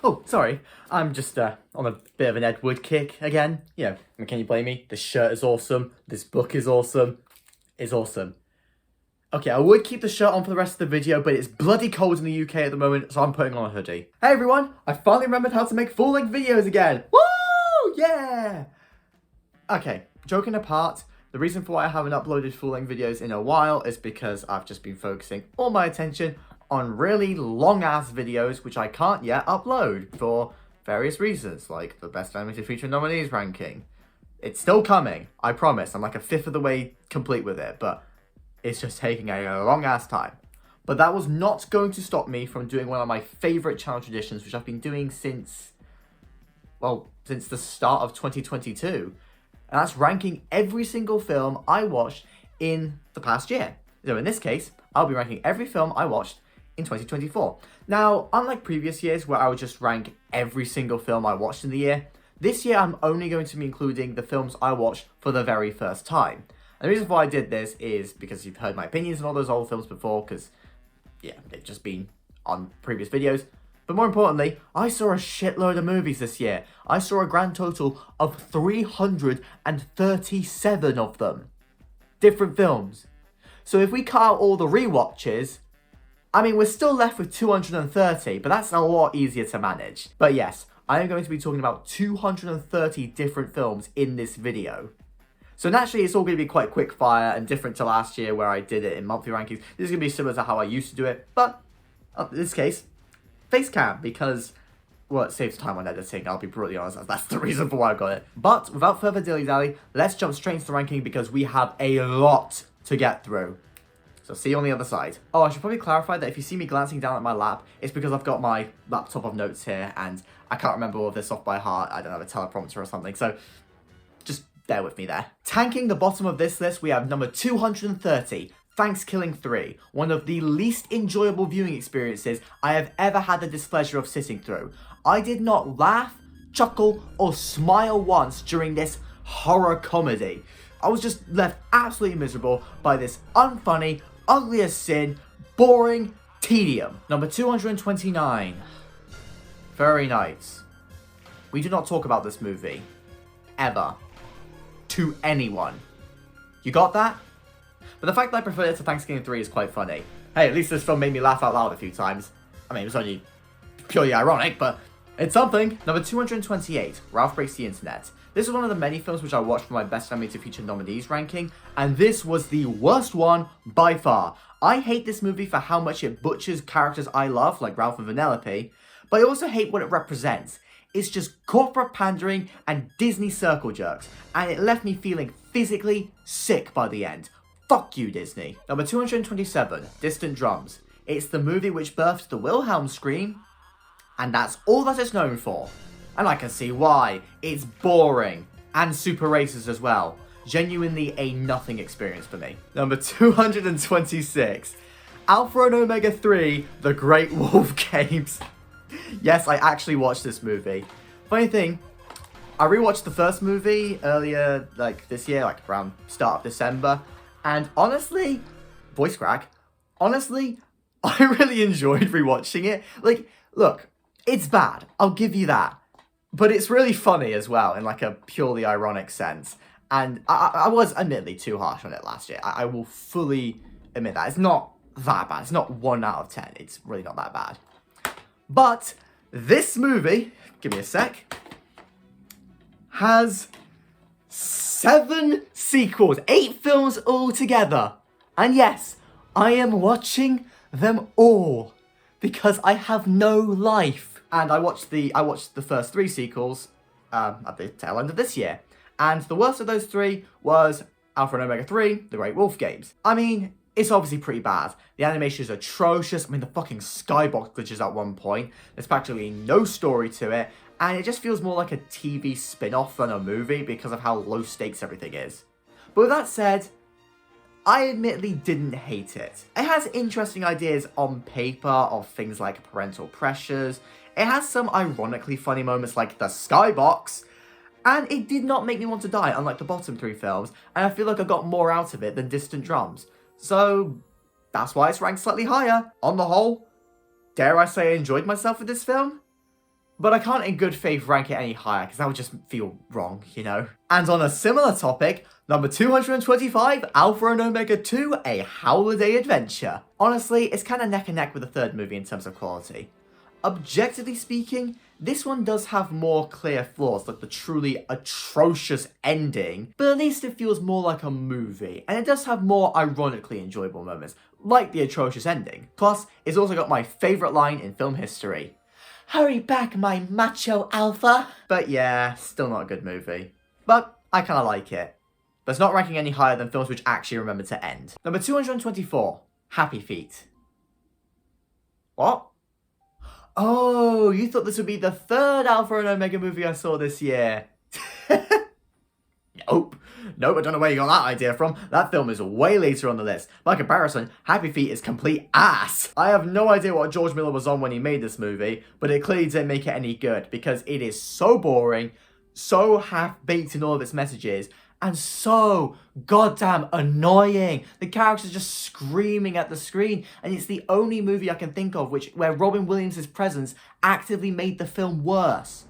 Oh, sorry. I'm just on a bit of an Ed Wood kick again. You know, can you blame me? This shirt is awesome. This book is awesome. It's awesome. Okay, I would keep the shirt on for the rest of the video, but it's bloody cold in the UK at the moment, so I'm putting on a hoodie. Hey everyone, I finally remembered how to make full-length videos again. Woo! Yeah! Okay, joking apart, the reason for why I haven't uploaded full-length videos in a while is because I've just been focusing all my attention on really long-ass videos which I can't yet upload for various reasons, like the Best Animated Feature Nominees ranking. It's still coming, I promise. I'm like a fifth of the way complete with it, but it's just taking a long-ass time. But that was not going to stop me from doing one of my favourite channel traditions, which I've been doing since the start of 2022. And that's ranking every single film I watched in the past year. So in this case, I'll be ranking every film I watched in 2024. Now, unlike previous years where I would just rank every single film I watched in the year, this year I'm only going to be including the films I watched for the very first time. And the reason why I did this is because you've heard my opinions on all those old films before, because, yeah, they've just been on previous videos. But more importantly, I saw a shitload of movies this year. I saw a grand total of 337 of them. Different films. So if we cut out all the rewatches, I mean, we're still left with 230, but that's a lot easier to manage. But yes, I am going to be talking about 230 different films in this video. So naturally, it's all going to be quite quick fire and different to last year where I did it in monthly rankings. This is going to be similar to how I used to do it, but in this case, face cam, because, well, it saves time on editing, I'll be brutally honest, that's the reason for why I got it. But without further dilly-dally, let's jump straight into the ranking because we have a lot to get through. So see you on the other side. Oh, I should probably clarify that if you see me glancing down at my lap, it's because I've got my laptop of notes here and I can't remember all of this off by heart. I don't have a teleprompter or something, so just bear with me there. Tanking the bottom of this list, we have number 230, Thankskilling 3, one of the least enjoyable viewing experiences I have ever had the displeasure of sitting through. I did not laugh, chuckle, or smile once during this horror comedy. I was just left absolutely miserable by this unfunny, ugly as sin, boring tedium. Number 229, Furry Nights. We do not talk about this movie, ever, to anyone. You got that? But the fact that I preferred it to Thankskilling 3 is quite funny. Hey, at least this film made me laugh out loud a few times. I mean, it was only purely ironic, but it's something. Number 228, Ralph Breaks the Internet. This is one of the many films which I watched for my Best Animated Feature Nominees ranking, and this was the worst one by far. I hate this movie for how much it butchers characters I love, like Ralph and Vanellope, but I also hate what it represents. It's just corporate pandering and Disney circle jerks, and it left me feeling physically sick by the end. Fuck you, Disney. Number 227, Distant Drums. It's the movie which birthed the Wilhelm scream, and that's all that it's known for. And I can see why. It's boring. And super racist as well. Genuinely a nothing experience for me. Number 226. Alpha and Omega 3, The Great Wolf Games. Yes, I actually watched this movie. Funny thing, I rewatched the first movie earlier, this year, around start of December. And honestly, voice crack, honestly, I really enjoyed rewatching it. Look, it's bad. I'll give you that. But it's really funny as well, in a purely ironic sense. And I was admittedly too harsh on it last year. I will fully admit that. It's not that bad. It's not 1 out of 10. It's really not that bad. But this movie, give me a sec, has 7 sequels, 8 films altogether. And yes, I am watching them all because I have no life. And I watched the first 3 sequels at the tail end of this year. And the worst of those 3 was Alpha and Omega 3, The Great Wolf Games. I mean, it's obviously pretty bad. The animation is atrocious. I mean, the fucking skybox glitches at one point. There's practically no story to it. And it just feels more like a TV spin-off than a movie because of how low stakes everything is. But with that said, I admittedly didn't hate it. It has interesting ideas on paper of things like parental pressures. It has some ironically funny moments like the skybox. And it did not make me want to die, unlike the bottom 3 films. And I feel like I got more out of it than Distant Drums. So that's why it's ranked slightly higher. On the whole, dare I say I enjoyed myself with this film? but I can't in good faith rank it any higher because that would just feel wrong, you know? And on a similar topic, number 225, Alpha and Omega 2, A Howl-iday Adventure. Honestly, it's kind of neck and neck with the third movie in terms of quality. Objectively speaking, this one does have more clear flaws, like the truly atrocious ending, but at least it feels more like a movie, and it does have more ironically enjoyable moments, like the atrocious ending. Plus, it's also got my favourite line in film history. Hurry back, my macho alpha! But yeah, still not a good movie. But I kinda like it. But it's not ranking any higher than films which actually remember to end. Number 224, Happy Feet. What? Oh, you thought this would be the third Alpha and Omega movie I saw this year. Nope, I don't know where you got that idea from. That film is way later on the list. By comparison, Happy Feet is complete ass. I have no idea what George Miller was on when he made this movie, but it clearly didn't make it any good because it is so boring, so half-baked in all of its messages, and so goddamn annoying. The characters are just screaming at the screen, and it's the only movie I can think of where Robin Williams' presence actively made the film worse.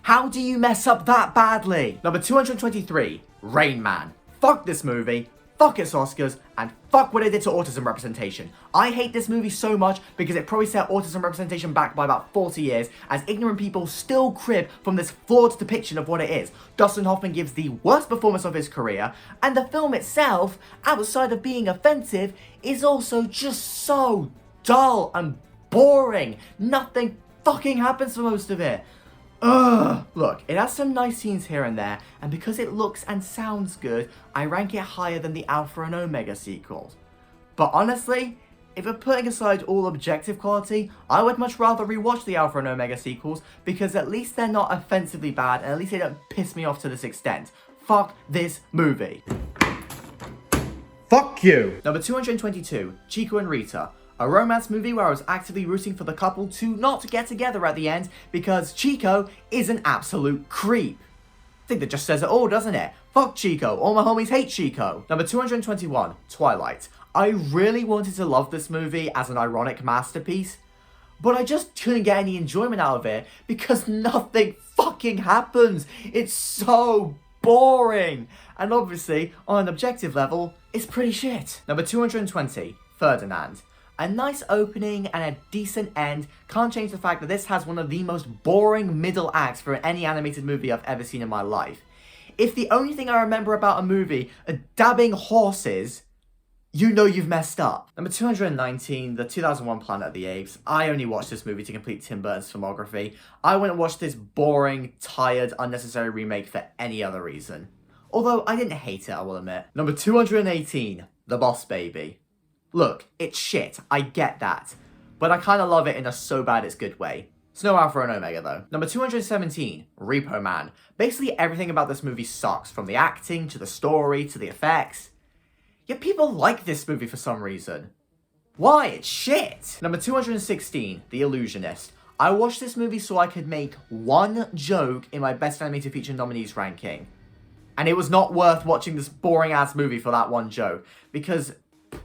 How do you mess up that badly? Number 223, Rain Man. Fuck this movie, fuck its Oscars, and fuck what it did to autism representation. I hate this movie so much because it probably set autism representation back by about 40 years, as ignorant people still crib from this flawed depiction of what it is. Dustin Hoffman gives the worst performance of his career, and the film itself, outside of being offensive, is also just so dull and boring. Nothing fucking happens for most of it. Ugh. Look, it has some nice scenes here and there, and because it looks and sounds good, I rank it higher than the Alpha and Omega sequels. But honestly, if we're putting aside all objective quality, I would much rather rewatch the Alpha and Omega sequels because at least they're not offensively bad and at least they don't piss me off to this extent. Fuck this movie. Fuck you! Number 222, Chico and Rita. A romance movie where I was actively rooting for the couple to not get together at the end because Chico is an absolute creep. I think that just says it all, doesn't it? Fuck Chico, all my homies hate Chico. Number 221, Twilight. I really wanted to love this movie as an ironic masterpiece, but I just couldn't get any enjoyment out of it because nothing fucking happens. It's so boring. And obviously, on an objective level, it's pretty shit. Number 220, Ferdinand. A nice opening and a decent end can't change the fact that this has one of the most boring middle acts for any animated movie I've ever seen in my life. If the only thing I remember about a movie are dabbing horses, you know you've messed up. Number 219, the 2001 Planet of the Apes. I only watched this movie to complete Tim Burton's filmography. I wouldn't watch this boring, tired, unnecessary remake for any other reason. Although I didn't hate it, I will admit. Number 218, The Boss Baby. Look, it's shit, I get that, but I kinda love it in a so bad it's good way. It's no Alpha and Omega though. Number 217, Repo Man. Basically everything about this movie sucks, from the acting, to the story, to the effects. Yet people like this movie for some reason. Why? It's shit! Number 216, The Illusionist. I watched this movie so I could make one joke in my Best Animated Feature nominees ranking. And it was not worth watching this boring ass movie for that one joke, because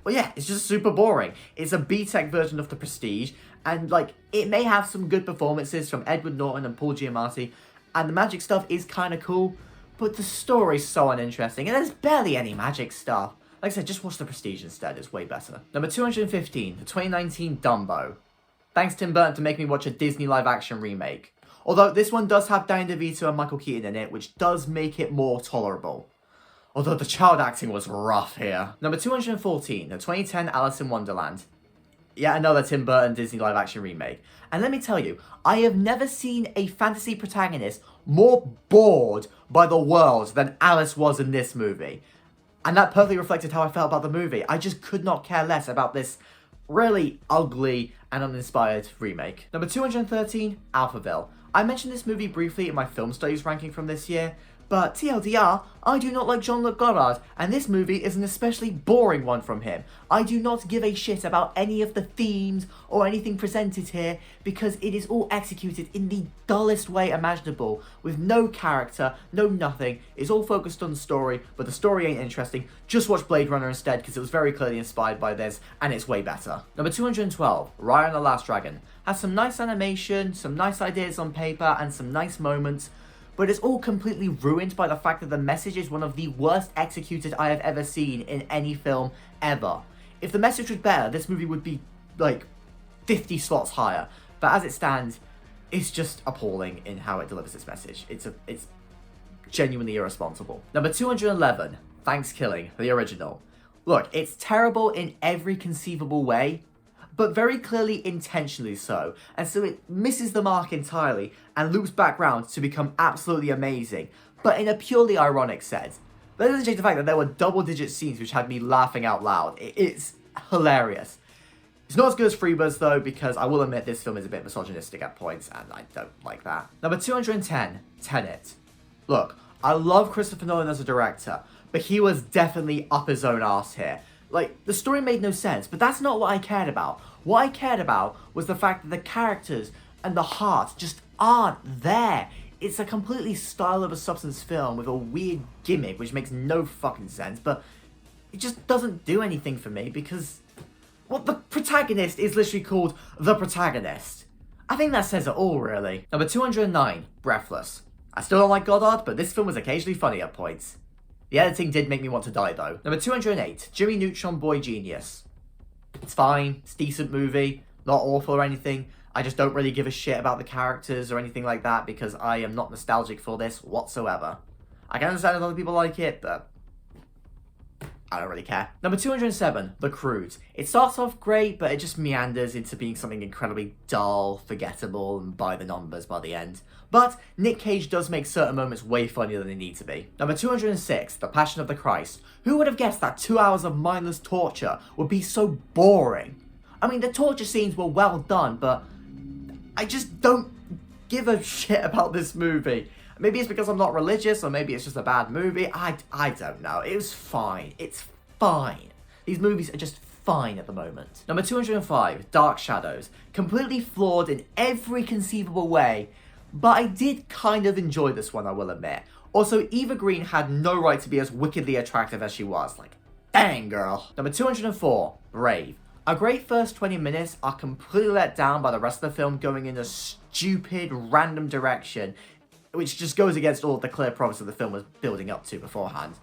well, yeah, it's just super boring. It's a B-Tech version of The Prestige, and, like, it may have some good performances from Edward Norton and Paul Giamatti, and the magic stuff is kind of cool, but the story's so uninteresting, and there's barely any magic stuff. Like I said, just watch The Prestige instead, it's way better. Number 215, the 2019 Dumbo. Thanks Tim Burton to make me watch a Disney live-action remake. Although, this one does have Danny DeVito and Michael Keaton in it, which does make it more tolerable. Although the child acting was rough here. Number 214, the 2010 Alice in Wonderland. Yet another Tim Burton Disney live-action remake. And let me tell you, I have never seen a fantasy protagonist more bored by the world than Alice was in this movie. And that perfectly reflected how I felt about the movie. I just could not care less about this really ugly and uninspired remake. Number 213, Alphaville. I mentioned this movie briefly in my film studies ranking from this year, but TLDR, I do not like Jean-Luc Godard, and this movie is an especially boring one from him. I do not give a shit about any of the themes or anything presented here, because it is all executed in the dullest way imaginable, with no character, no nothing. It's all focused on the story, but the story ain't interesting. Just watch Blade Runner instead, because it was very clearly inspired by this, and it's way better. Number 212, Raya and the Last Dragon. has some nice animation, some nice ideas on paper, and some nice moments, but it's all completely ruined by the fact that the message is one of the worst executed I have ever seen in any film ever. If the message was better, this movie would be, like, 50 slots higher. But as it stands, it's just appalling in how it delivers its message. It's genuinely irresponsible. Number 211, Thankskilling, the original. Look, it's terrible in every conceivable way, but very clearly intentionally so, and so it misses the mark entirely and loops back round to become absolutely amazing, but in a purely ironic sense. That doesn't change the fact that there were double-digit scenes which had me laughing out loud. It's hilarious. It's not as good as Freebirds though, because I will admit this film is a bit misogynistic at points, and I don't like that. Number 210, Tenet. Look, I love Christopher Nolan as a director, but he was definitely up his own arse here. Like, the story made no sense, but that's not what I cared about. What I cared about was the fact that the characters and the heart just aren't there. It's a completely style of a substance film with a weird gimmick which makes no fucking sense, but it just doesn't do anything for me because, well, the protagonist is literally called the protagonist. I think that says it all, really. Number 209, Breathless. I still don't like Goddard, but this film was occasionally funny at points. The editing did make me want to die, though. Number 208, Jimmy Neutron Boy Genius. It's fine, it's a decent movie, not awful or anything. I just don't really give a shit about the characters or anything like that because I am not nostalgic for this whatsoever. I can understand if other people like it, but I don't really care. Number 207, The Croods. It starts off great, but it just meanders into being something incredibly dull, forgettable, and by the numbers by the end. But Nick Cage does make certain moments way funnier than they need to be. Number 206, The Passion of the Christ. Who would have guessed that 2 hours of mindless torture would be so boring? I mean, the torture scenes were well done, but I just don't give a shit about this movie. Maybe it's because I'm not religious, or maybe it's just a bad movie. I don't know. It was fine. It's fine. These movies are just fine at the moment. Number 205, Dark Shadows. Completely flawed in every conceivable way, but I did kind of enjoy this one, I will admit. Also, Eva Green had no right to be as wickedly attractive as she was. Like, dang, girl. Number 204, Brave. A great first 20 minutes are completely let down by the rest of the film going in a stupid, random direction, which just goes against all of the clear promise that the film was building up to beforehand.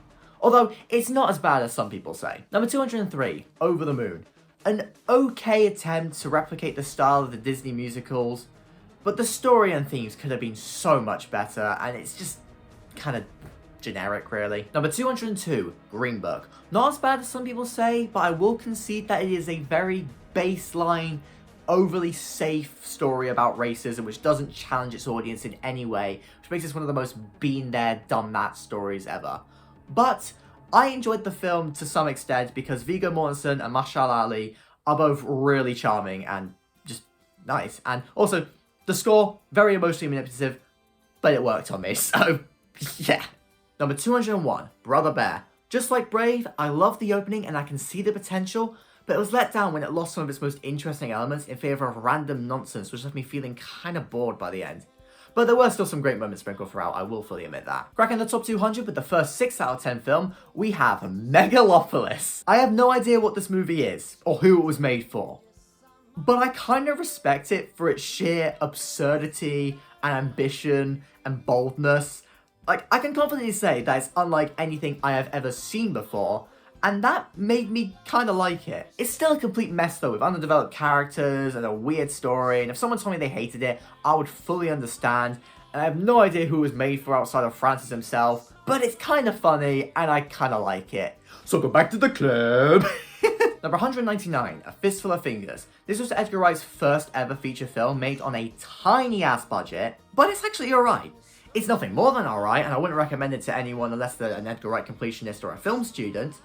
Although, it's not as bad as some people say. Number 203, Over the Moon. An okay attempt to replicate the style of the Disney musicals, but the story and themes could have been so much better, and it's just kind of generic, really. Number 202, Green Book. Not as bad as some people say, but I will concede that it is a very baseline, overly safe story about racism, which doesn't challenge its audience in any way, which makes this one of the most been there, done that stories ever. But I enjoyed the film to some extent because Viggo Mortensen and Mahershala Ali are both really charming and just nice. And also, the score, very emotionally manipulative, but it worked on me, so yeah. Number 201, Brother Bear. Just like Brave, I love the opening and I can see the potential, but it was let down when it lost some of its most interesting elements in favour of random nonsense, which left me feeling kind of bored by the end. But there were still some great moments sprinkled throughout, I will fully admit that. Cracking the top 200 with the first 6 out of 10 film, we have Megalopolis. I have no idea what this movie is, or who it was made for, but I kind of respect it for its sheer absurdity and ambition and boldness. Like, I can confidently say that it's unlike anything I have ever seen before, and that made me kind of like it. It's still a complete mess though, with underdeveloped characters and a weird story, and if someone told me they hated it, I would fully understand, and I have no idea who it was made for outside of Francis himself, but it's kind of funny, and I kind of like it. So go back to the club! Number 199, A Fistful of Fingers. This was Edgar Wright's first ever feature film made on a tiny ass budget, but it's actually alright. It's nothing more than alright, and I wouldn't recommend it to anyone unless they're an Edgar Wright completionist or a film student.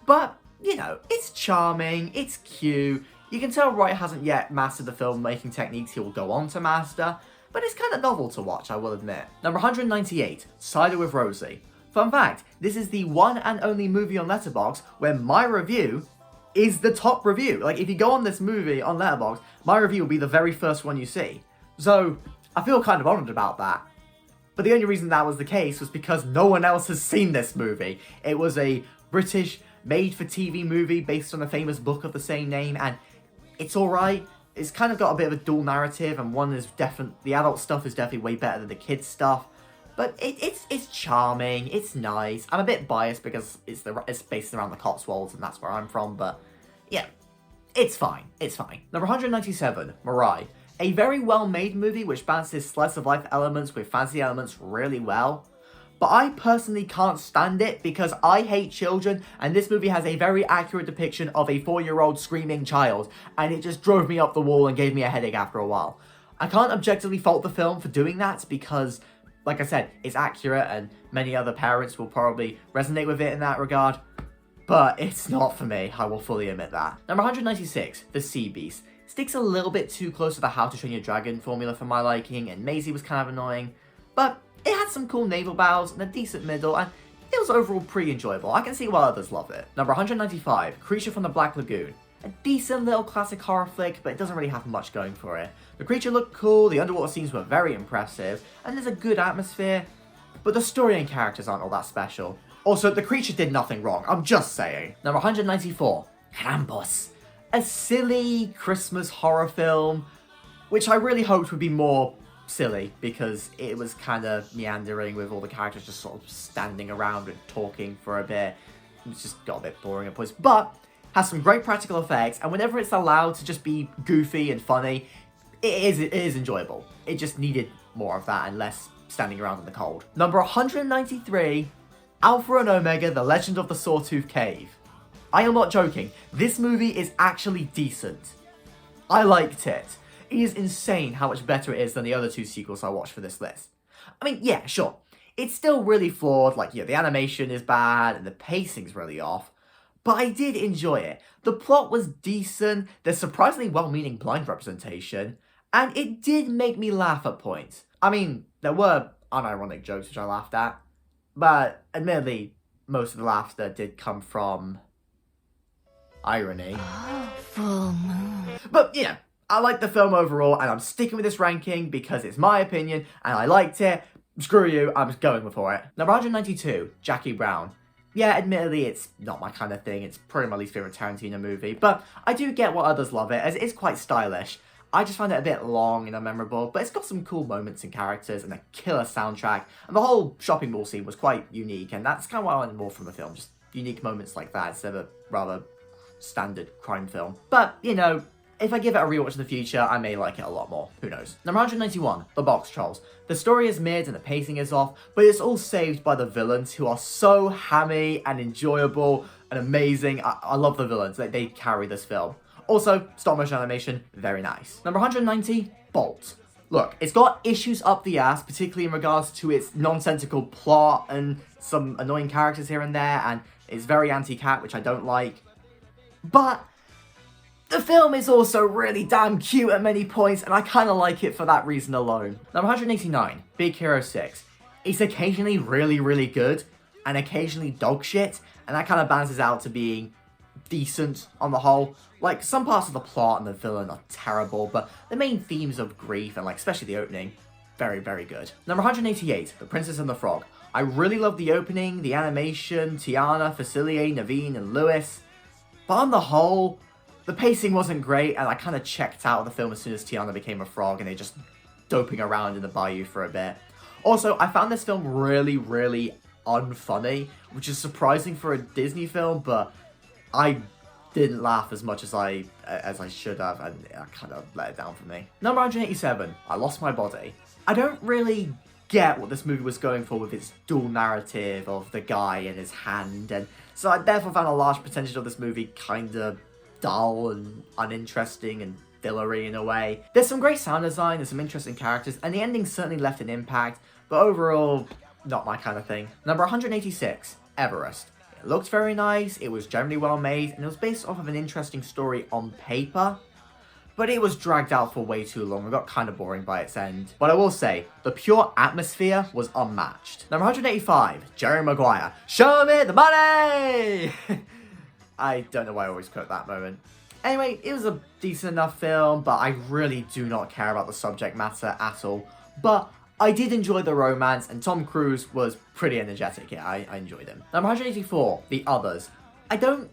But, you know, it's charming, it's cute. You can tell Wright hasn't yet mastered the filmmaking techniques he will go on to master, but it's kind of novel to watch, I will admit. Number 198, Cider with Rosie. Fun fact, this is the one and only movie on Letterboxd where my review is the top review. Like, if you go on this movie on Letterboxd, my review will be the very first one you see. So, I feel kind of honoured about that. But the only reason that was the case was because no one else has seen this movie. It was a British made-for-TV movie based on a famous book of the same name, and it's alright, it's kind of got a bit of a dual narrative, and one is definitely, the adult stuff is definitely way better than the kids stuff. But it's charming, it's nice. I'm a bit biased because it's based around the Cotswolds and that's where I'm from, but yeah, it's fine, it's fine. Number 197, Mirai. A very well-made movie which balances slice of life elements with fantasy elements really well. But I personally can't stand it because I hate children, and this movie has a very accurate depiction of a 4-year-old screaming child, and it just drove me up the wall and gave me a headache after a while. I can't objectively fault the film for doing that because, like I said, it's accurate and many other parents will probably resonate with it in that regard. But it's not for me, I will fully admit that. Number 196, The Sea Beast. Sticks a little bit too close to the How to Train Your Dragon formula for my liking, and Maisie was kind of annoying. But it had some cool naval battles and a decent middle, and it was overall pretty enjoyable. I can see why others love it. Number 195, Creature from the Black Lagoon. A decent little classic horror flick, but it doesn't really have much going for it. The creature looked cool, the underwater scenes were very impressive, and there's a good atmosphere, but the story and characters aren't all that special. Also, the creature did nothing wrong, I'm just saying. Number 194, Krampus. A silly Christmas horror film, which I really hoped would be more silly, because it was kind of meandering with all the characters just sort of standing around and talking for a bit. It just got a bit boring at points, but has some great practical effects, and whenever it's allowed to just be goofy and funny, it is enjoyable. It just needed more of that and less standing around in the cold. Number 193, Alpha and Omega, The Legend of the Sawtooth Cave. I am not joking, this movie is actually decent. I liked it. It is insane how much better it is than the other 2 sequels I watched for this list. I mean, yeah, sure, it's still really flawed, like, yeah, the animation is bad and the pacing's really off, but I did enjoy it. The plot was decent, there's surprisingly well-meaning blind representation, and it did make me laugh at points. I mean, there were unironic jokes which I laughed at, but admittedly, most of the laughter did come from irony. Oh, full moon. But, yeah, I liked the film overall, and I'm sticking with this ranking because it's my opinion, and I liked it. Screw you, I'm just going for it. Number 192, Jackie Brown. Yeah, admittedly, it's not my kind of thing. It's probably my least favourite Tarantino movie, but I do get why others love it, as it is quite stylish. I just find it a bit long and unmemorable, but it's got some cool moments and characters and a killer soundtrack, and the whole shopping mall scene was quite unique, and that's kind of what I wanted more from the film, just unique moments like that instead of a rather standard crime film. But, you know, if I give it a rewatch in the future, I may like it a lot more. Who knows? Number 191, The Box Trolls. The story is mid and the pacing is off, but it's all saved by the villains, who are so hammy and enjoyable and amazing. I love the villains. They carry this film. Also, stop motion animation, very nice. Number 190, Bolt. Look, it's got issues up the ass, particularly in regards to its nonsensical plot and some annoying characters here and there, and it's very anti-cat, which I don't like. But the film is also really damn cute at many points, and I kind of like it for that reason alone. Number 189, Big Hero 6. It's occasionally really, really good, and occasionally dog shit, and that kind of balances out to being decent on the whole. Like, some parts of the plot and the villain are terrible, but the main themes of grief, and like especially the opening, very, very good. Number 188, The Princess and the Frog. I really love the opening, the animation, Tiana, Facilier, Naveen, and Lewis. But on the whole, the pacing wasn't great, and I kind of checked out of the film as soon as Tiana became a frog, and they're just doping around in the bayou for a bit. Also, I found this film really, really unfunny, which is surprising for a Disney film, but I didn't laugh as much as I should have, and I kind of let it down for me. Number 187, I Lost My Body. I don't really get what this movie was going for with its dual narrative of the guy and his hand, and so I therefore found a large percentage of this movie kind of dull and uninteresting and fillery in a way. There's some great sound design and some interesting characters, and the ending certainly left an impact, but overall, not my kind of thing. Number 186, Everest. It looked very nice, it was generally well made, and it was based off of an interesting story on paper, but it was dragged out for way too long and got kind of boring by its end. But I will say, the pure atmosphere was unmatched. Number 185, Jerry Maguire. Show me the money! I don't know why I always quote that moment. Anyway, it was a decent enough film, but I really do not care about the subject matter at all. But I did enjoy the romance, and Tom Cruise was pretty energetic. Yeah, I enjoyed him. Number 184, The Others. I don't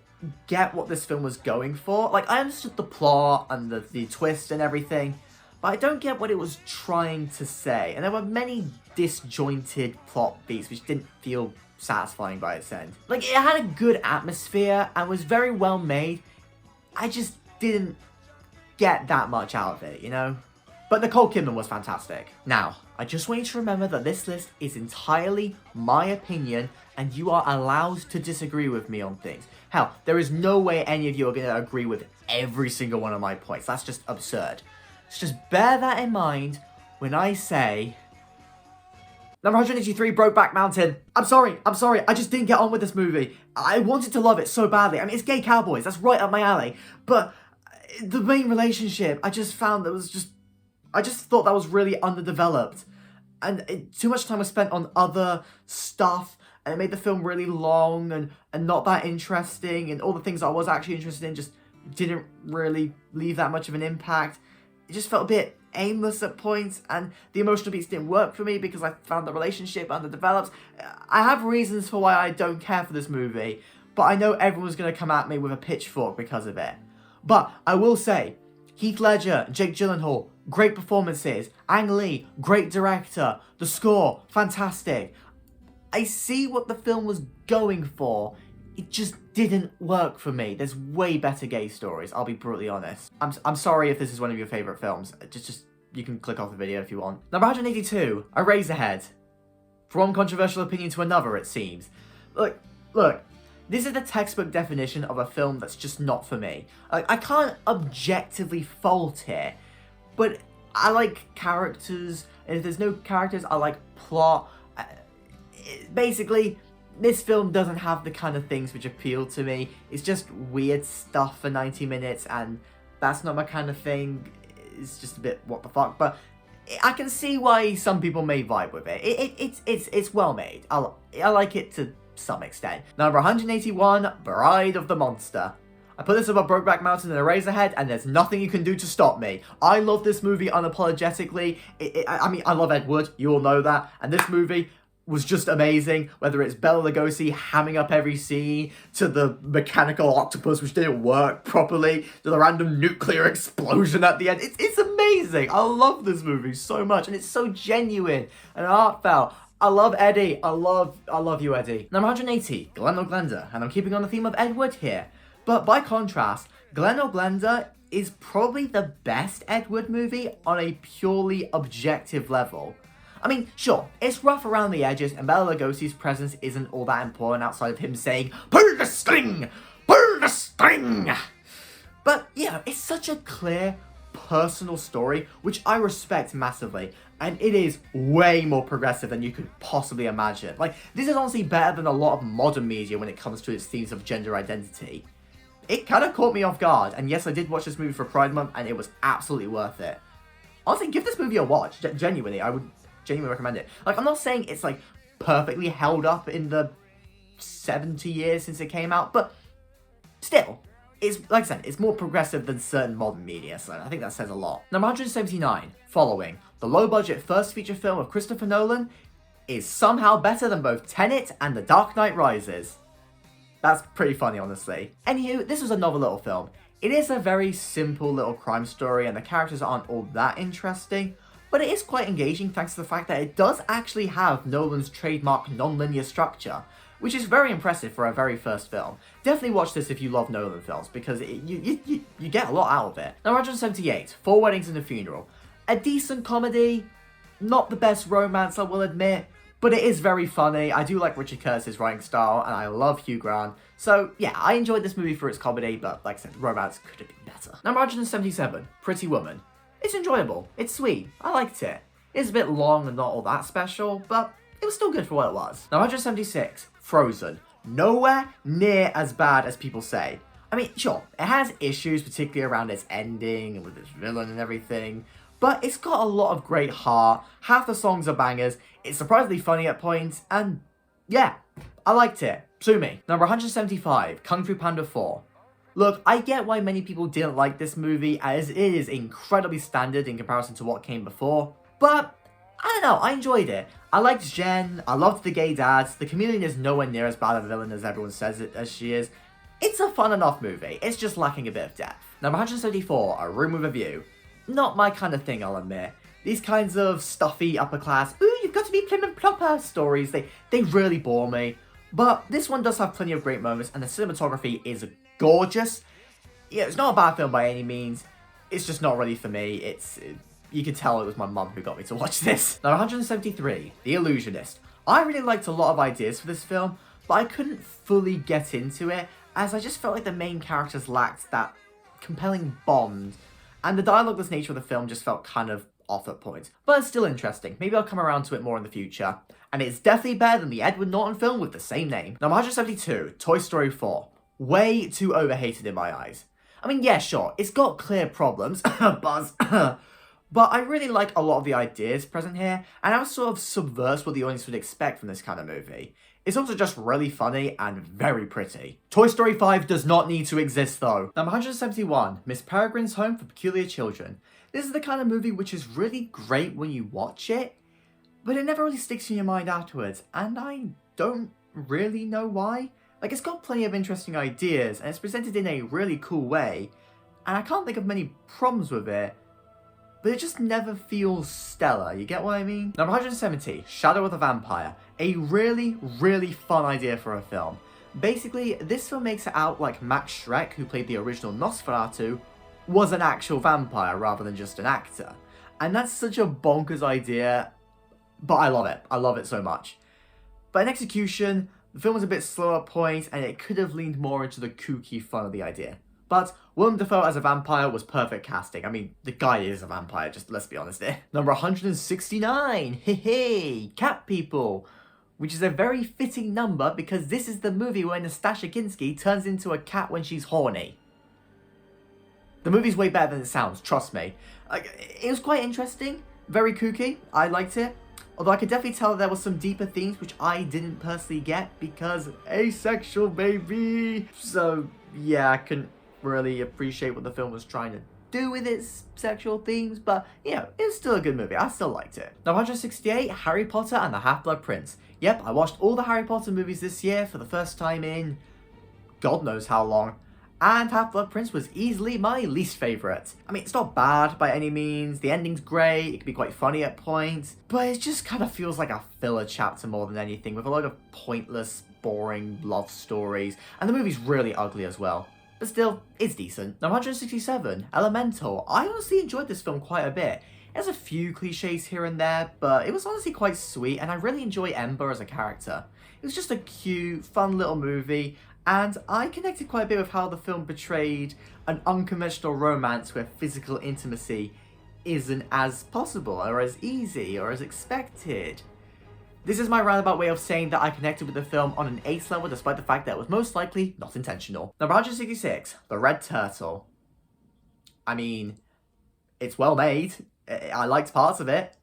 get what this film was going for. Like, I understood the plot and the twist and everything, but I don't get what it was trying to say. And there were many disjointed plot beats which didn't feel satisfying by its end. Like, it had a good atmosphere and was very well made. I just didn't get that much out of it, you know? But Nicole Kidman was fantastic. Now, I just want you to remember that this list is entirely my opinion, and you are allowed to disagree with me on things. Hell, there is no way any of you are going to agree with every single one of my points. That's just absurd. So just bear that in mind when I say... Number 183, Brokeback Mountain. I'm sorry, I just didn't get on with this movie. I wanted to love it so badly. I mean, it's gay cowboys, that's right up my alley. But the main relationship, I just found that was just... I just thought that was really underdeveloped. And too much time was spent on other stuff, and it made the film really long and not that interesting, and all the things I was actually interested in just didn't really leave that much of an impact. It just felt a bit aimless at points, and the emotional beats didn't work for me because I found the relationship underdeveloped. I have reasons for why I don't care for this movie, but I know everyone's going to come at me with a pitchfork because of it. But I will say, Heath Ledger, Jake Gyllenhaal, great performances. Ang Lee, great director. The score, fantastic. I see what the film was going for. It just didn't work for me. There's way better gay stories, I'll be brutally honest. I'm sorry if this is one of your favourite films. Just you can click off the video if you want. Number 182, Eraserhead. From one controversial opinion to another, it seems. Look. This is the textbook definition of a film that's just not for me. I can't objectively fault it, but I like characters, and if there's no characters, I like plot. Basically, this film doesn't have the kind of things which appeal to me. It's just weird stuff for 90 minutes, and that's not my kind of thing. It's just a bit what the fuck, but I can see why some people may vibe with it. It's well made. I like it to some extent. Number 181, Bride of the Monster. I put this above Brokeback Mountain and Eraserhead, and there's nothing you can do to stop me. I love this movie unapologetically. I mean, I love Ed Wood, you all know that, and this movie was just amazing, whether it's Bela Lugosi hamming up every scene, to the mechanical octopus which didn't work properly, to the random nuclear explosion at the end. It's amazing. I love this movie so much, and it's so genuine and heartfelt. I love Eddie. I love you, Eddie. Number 180, Glen or Glenda, and I'm keeping on the theme of Ed Wood here. But by contrast, Glen or Glenda is probably the best Ed Wood movie on a purely objective level. I mean, sure, it's rough around the edges, and Bela Lugosi's presence isn't all that important outside of him saying, "Pull the string! Pull the string!" But, yeah, it's such a clear, personal story, which I respect massively, and it is way more progressive than you could possibly imagine. Like, this is honestly better than a lot of modern media when it comes to its themes of gender identity. It kind of caught me off guard, and yes, I did watch this movie for Pride Month, and it was absolutely worth it. Honestly, give this movie a watch. Genuinely, I would genuinely recommend it. Like, I'm not saying it's, like, perfectly held up in the 70 years since it came out, but still, it's, like I said, it's more progressive than certain modern media, so I think that says a lot. Number 179, Following. The low-budget first feature film of Christopher Nolan is somehow better than both Tenet and The Dark Knight Rises. That's pretty funny, honestly. Anywho, this was another little film. It is a very simple little crime story, and the characters aren't all that interesting, but it is quite engaging thanks to the fact that it does actually have Nolan's trademark non-linear structure, which is very impressive for a very first film. Definitely watch this if you love Nolan films, because you get a lot out of it. Now, 178, Four Weddings and a Funeral. A decent comedy, not the best romance, I will admit, but it is very funny. I do like Richard Curtis's writing style, and I love Hugh Grant. So, yeah, I enjoyed this movie for its comedy, but like I said, romance could have been better. Number 177, Pretty Woman. It's enjoyable, it's sweet, I liked it. It's a bit long and not all that special, but it was still good for what it was. Now, 176, Frozen. Nowhere near as bad as people say. I mean, sure, it has issues, particularly around its ending and with its villain and everything, but it's got a lot of great heart, half the songs are bangers, it's surprisingly funny at points, and yeah, I liked it. Sue me. Number 175, Kung Fu Panda 4. Look, I get why many people didn't like this movie, as it is incredibly standard in comparison to what came before, but I don't know, I enjoyed it. I liked Jen, I loved the gay dads, the chameleon is nowhere near as bad a villain as everyone says it as she is. It's a fun enough movie, it's just lacking a bit of depth. Number 174, A Room with a View. Not my kind of thing, I'll admit. These kinds of stuffy, upper class, ooh, you've got to be prim and proper stories, they really bore me. But this one does have plenty of great moments, and the cinematography is gorgeous. Yeah, it's not a bad film by any means, it's just not really for me. You can tell it was my mum who got me to watch this. Now 173, The Illusionist. I really liked a lot of ideas for this film, but I couldn't fully get into it, as I just felt like the main characters lacked that compelling bond, and the dialogueless nature of the film just felt kind of off at points. But it's still interesting, maybe I'll come around to it more in the future. And it's definitely better than the Edward Norton film with the same name. Now 172, Toy Story 4. Way too overhated in my eyes. I mean, yeah, sure, it's got clear problems, Buzz, but I really like a lot of the ideas present here, and how it sort of subverts what the audience would expect from this kind of movie. It's also just really funny and very pretty. Toy Story 5 does not need to exist though. Number 171, Miss Peregrine's Home for Peculiar Children. This is the kind of movie which is really great when you watch it, but it never really sticks in your mind afterwards, and I don't really know why. Like, it's got plenty of interesting ideas, and it's presented in a really cool way, and I can't think of many problems with it, but it just never feels stellar, you get what I mean? Number 170, Shadow of the Vampire. A really, really fun idea for a film. Basically, this film makes it out like Max Schreck, who played the original Nosferatu, was an actual vampire rather than just an actor. And that's such a bonkers idea, but I love it. I love it so much. But in execution, the film was a bit slow at points, and it could have leaned more into the kooky fun of the idea. But Willem Dafoe as a vampire was perfect casting. I mean, the guy is a vampire, just let's be honest here. Number 169, hey, Cat People. Which is a very fitting number because this is the movie where Nastasha Kinski turns into a cat when she's horny. The movie's way better than it sounds, trust me. It was quite interesting, very kooky, I liked it. Although I could definitely tell there were some deeper themes which I didn't personally get because asexual baby. So yeah, I couldn't really appreciate what the film was trying to do with its sexual themes, but you know, it was still a good movie. I still liked it. Now 168, Harry Potter and the Half-Blood Prince. Yep, I watched all the Harry Potter movies this year for the first time in God knows how long, and Half-Blood Prince was easily my least favourite. I mean, it's not bad by any means, the ending's great, it can be quite funny at points, but it just kind of feels like a filler chapter more than anything, with a load of pointless, boring love stories, and the movie's really ugly as well. But still, it's decent. Now 167, Elemental. I honestly enjoyed this film quite a bit. It has a few cliches here and there, but it was honestly quite sweet, and I really enjoy Ember as a character. It was just a cute, fun little movie, and I connected quite a bit with how the film portrayed an unconventional romance where physical intimacy isn't as possible, or as easy, or as expected. This is my roundabout way of saying that I connected with the film on an ace level despite the fact that it was most likely not intentional. Number 166, The Red Turtle. I mean, it's well made. I liked parts of it.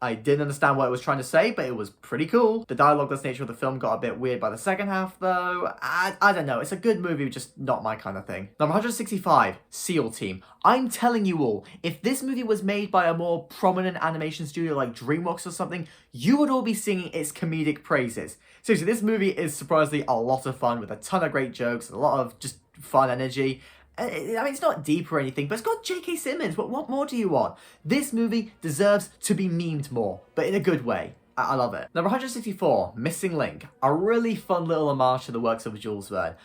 I didn't understand what it was trying to say, but it was pretty cool. The dialogueless nature of the film got a bit weird by the second half, though. I don't know, it's a good movie, just not my kind of thing. Number 165, SEAL Team. I'm telling you all, if this movie was made by a more prominent animation studio like DreamWorks or something, you would all be singing its comedic praises. Seriously, this movie is surprisingly a lot of fun with a ton of great jokes, a lot of just fun energy. I mean, it's not deep or anything, but it's got J.K. Simmons. What more do you want? This movie deserves to be memed more, but in a good way. I love it. Number 164, Missing Link. A really fun little homage to the works of Jules Verne.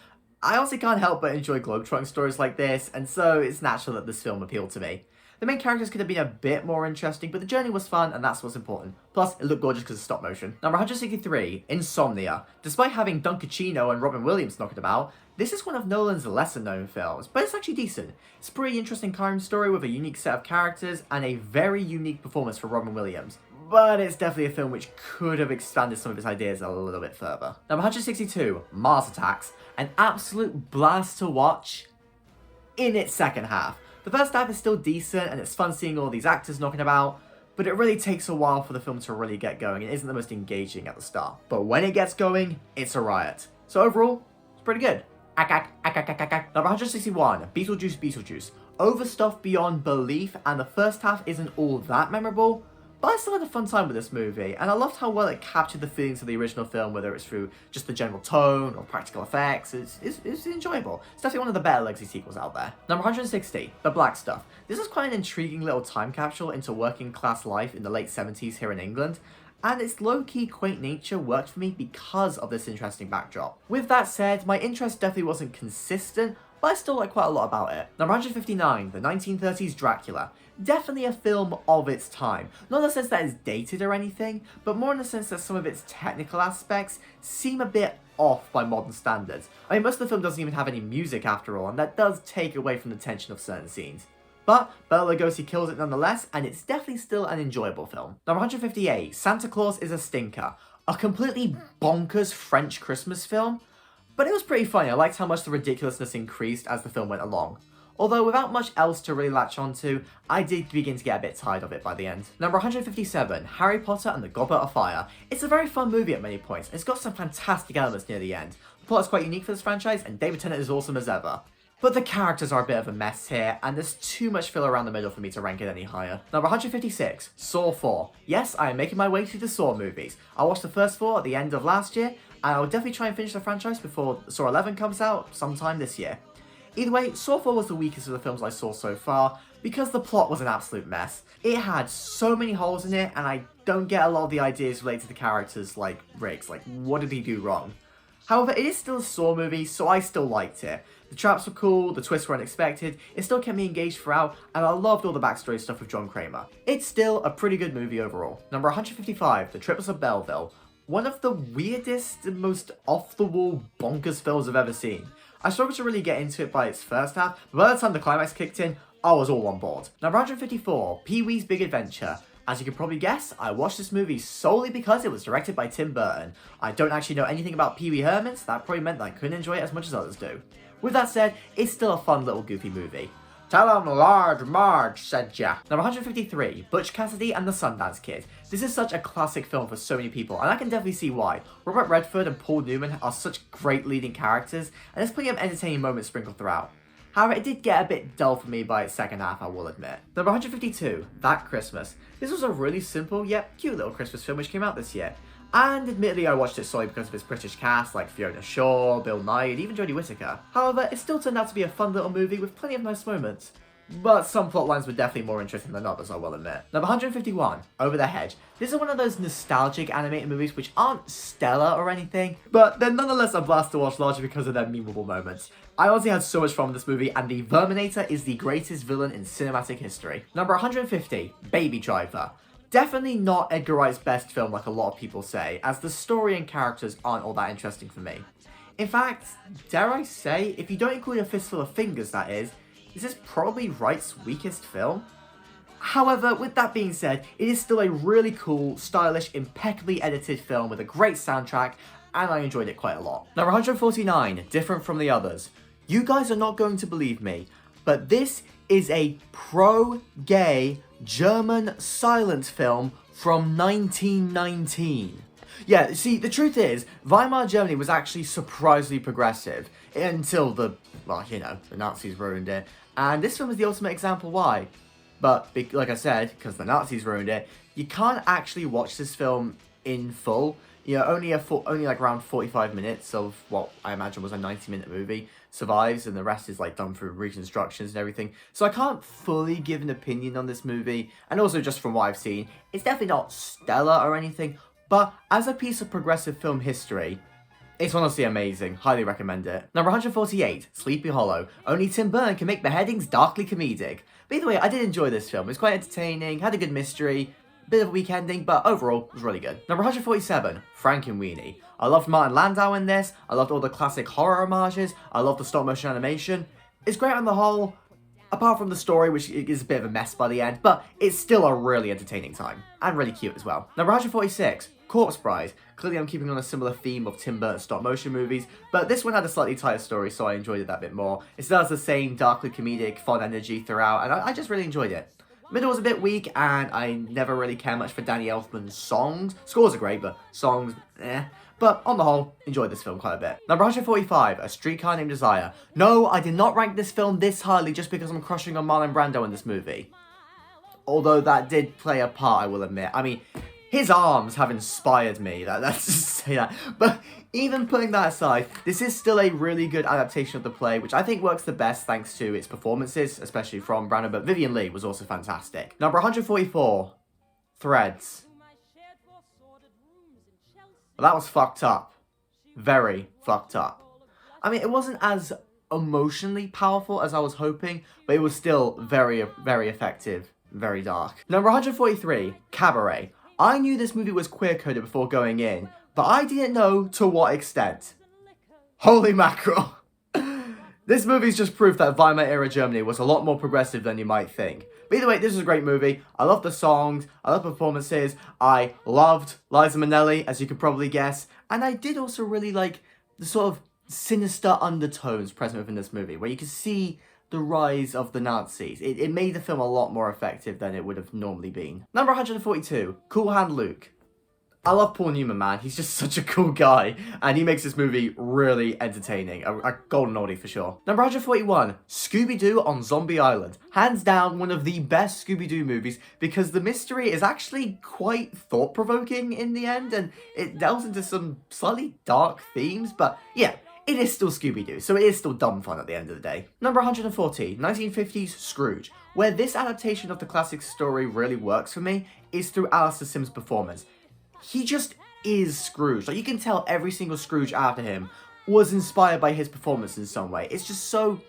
I honestly can't help but enjoy globetrotting stories like this, and so it's natural that this film appealed to me. The main characters could have been a bit more interesting, but the journey was fun, and that's what's important. Plus, it looked gorgeous because of stop motion. Number 163, Insomnia. Despite having Dunkachino and Robin Williams knocking about, this is one of Nolan's lesser-known films, but it's actually decent. It's a pretty interesting crime story with a unique set of characters and a very unique performance for Robin Williams. But it's definitely a film which could have expanded some of its ideas a little bit further. Number 162, Mars Attacks. An absolute blast to watch in its second half. The first half is still decent, and it's fun seeing all these actors knocking about, but it really takes a while for the film to really get going. It isn't the most engaging at the start. But when it gets going, it's a riot. So overall, it's pretty good. Number 161, Beetlejuice. Overstuffed beyond belief, and the first half isn't all that memorable, But I still had a fun time with this movie, and I loved how well it captured the feelings of the original film, whether it's through just the general tone or practical effects. It's enjoyable. It's definitely one of the better legacy sequels out there. Number 160, The Black Stuff. This is quite an intriguing little time capsule into working class life in the late 70s here in England, and its low-key quaint nature worked for me because of this interesting backdrop. With that said, my interest definitely wasn't consistent, but I still like quite a lot about it. Number 159, the 1930s Dracula. Definitely a film of its time. Not in the sense that it's dated or anything, but more in the sense that some of its technical aspects seem a bit off by modern standards. I mean, most of the film doesn't even have any music after all, and that does take away from the tension of certain scenes. But Bela Lugosi kills it nonetheless, and it's definitely still an enjoyable film. Number 158, Santa Claus is a Stinker. A completely bonkers French Christmas film, but it was pretty funny. I liked how much the ridiculousness increased as the film went along. Although without much else to really latch onto, I did begin to get a bit tired of it by the end. Number 157, Harry Potter and the Goblet of Fire. It's a very fun movie at many points, and it's got some fantastic elements near the end. The plot is quite unique for this franchise, and David Tennant is awesome as ever. But the characters are a bit of a mess here, and there's too much filler around the middle for me to rank it any higher. Number 156, Saw 4. Yes, I am making my way through the Saw movies. I watched the first 4 at the end of last year, and I'll definitely try and finish the franchise before Saw 11 comes out sometime this year. Either way, Saw 4 was the weakest of the films I saw so far, because the plot was an absolute mess. It had so many holes in it, and I don't get a lot of the ideas related to the characters like Riggs, like what did he do wrong? However, it is still a Saw movie, so I still liked it. The traps were cool, the twists were unexpected, it still kept me engaged throughout, and I loved all the backstory stuff with John Kramer. It's still a pretty good movie overall. Number 155, The Triplets of Belleville. One of the weirdest and most off-the-wall bonkers films I've ever seen. I struggled to really get into it by its first half, but by the time the climax kicked in, I was all on board. Number 154, Pee-wee's Big Adventure. As you can probably guess, I watched this movie solely because it was directed by Tim Burton. I don't actually know anything about Pee-wee Herman, so that probably meant that I couldn't enjoy it as much as others do. With that said, it's still a fun little goofy movie. Tell 'em Large Marge said ya. Number 153, Butch Cassidy and the Sundance Kid. This is such a classic film for so many people, and I can definitely see why. Robert Redford and Paul Newman are such great leading characters, and there's plenty of entertaining moments sprinkled throughout. However, it did get a bit dull for me by its second half, I will admit. Number 152, That Christmas. This was a really simple yet cute little Christmas film which came out this year. And admittedly I watched it solely because of its British cast like Fiona Shaw, Bill Nighy, and even Jodie Whittaker. However, it still turned out to be a fun little movie with plenty of nice moments. But some plot lines were definitely more interesting than others, I will admit. Number 151, Over the Hedge. This is one of those nostalgic animated movies which aren't stellar or anything, but they're nonetheless a blast to watch largely because of their memorable moments. I honestly had so much fun with this movie, and the Verminator is the greatest villain in cinematic history. Number 150, Baby Driver. Definitely not Edgar Wright's best film like a lot of people say, as the story and characters aren't all that interesting for me. In fact, dare I say, if you don't include A Fistful of Fingers that is this probably Wright's weakest film? However, with that being said, it is still a really cool, stylish, impeccably edited film with a great soundtrack, and I enjoyed it quite a lot. Number 149, Different from the Others. You guys are not going to believe me, but this is a pro-gay German silent film from 1919. Yeah, see, the truth is, Weimar Germany was actually surprisingly progressive until the Nazis ruined it. And this film is the ultimate example why. But, like I said, because the Nazis ruined it, you can't actually watch this film in full. You know, only like around 45 minutes of what I imagine was a 90-minute movie survives, and the rest is like done through reconstructions and everything. So I can't fully give an opinion on this movie, and also just from what I've seen, it's definitely not stellar or anything, but as a piece of progressive film history, it's honestly amazing. Highly recommend it. Number 148, Sleepy Hollow. Only Tim Burton can make beheadings darkly comedic. But either way, I did enjoy this film. It was quite entertaining, had a good mystery, bit of a weak ending, but overall, it was really good. Number 147, Frankenweenie. I loved Martin Landau in this, I loved all the classic horror homages, I loved the stop motion animation. It's great on the whole, apart from the story, which is a bit of a mess by the end, but it's still a really entertaining time, and really cute as well. Number 146, Corpse Bride. Clearly I'm keeping on a similar theme of Tim Burton stop motion movies, but this one had a slightly tighter story, so I enjoyed it that bit more. It still has the same darkly comedic, fun energy throughout, and I just really enjoyed it. Middle was a bit weak, and I never really care much for Danny Elfman's songs. Scores are great, but songs, eh. But on the whole, enjoyed this film quite a bit. Number 145, A Streetcar Named Desire. No, I did not rank this film this highly just because I'm crushing on Marlon Brando in this movie. although that did play a part, I will admit. I mean, his arms have inspired me, let's just say that. But even putting that aside, this is still a really good adaptation of the play, which I think works the best thanks to its performances, especially from Brandon, but Vivian Leigh was also fantastic. Number 144, Threads. Well, that was fucked up. Very fucked up. I mean, it wasn't as emotionally powerful as I was hoping, but it was still very, very effective, very dark. Number 143, Cabaret. I knew this movie was queer-coded before going in, but I didn't know to what extent. Holy mackerel. This movie's just proof that Weimar-era Germany was a lot more progressive than you might think. But either way, this was a great movie. I love the songs, I love the performances, I loved Liza Minnelli, as you could probably guess, and I did also really like the sort of sinister undertones present within this movie, where you can see the rise of the Nazis. It made the film a lot more effective than it would have normally been. Number 142, Cool Hand Luke. I love Paul Newman, man. He's just such a cool guy, and he makes this movie really entertaining. A golden oldie for sure. Number 141, Scooby-Doo on Zombie Island. Hands down, one of the best Scooby-Doo movies, because the mystery is actually quite thought-provoking in the end, and it delves into some slightly dark themes, but yeah, it is still Scooby-Doo, so it is still dumb fun at the end of the day. Number 140, 1950s Scrooge. Where this adaptation of the classic story really works for me is through Alistair Sim's performance. He just is Scrooge. Like, you can tell every single Scrooge after him was inspired by his performance in some way. It's just so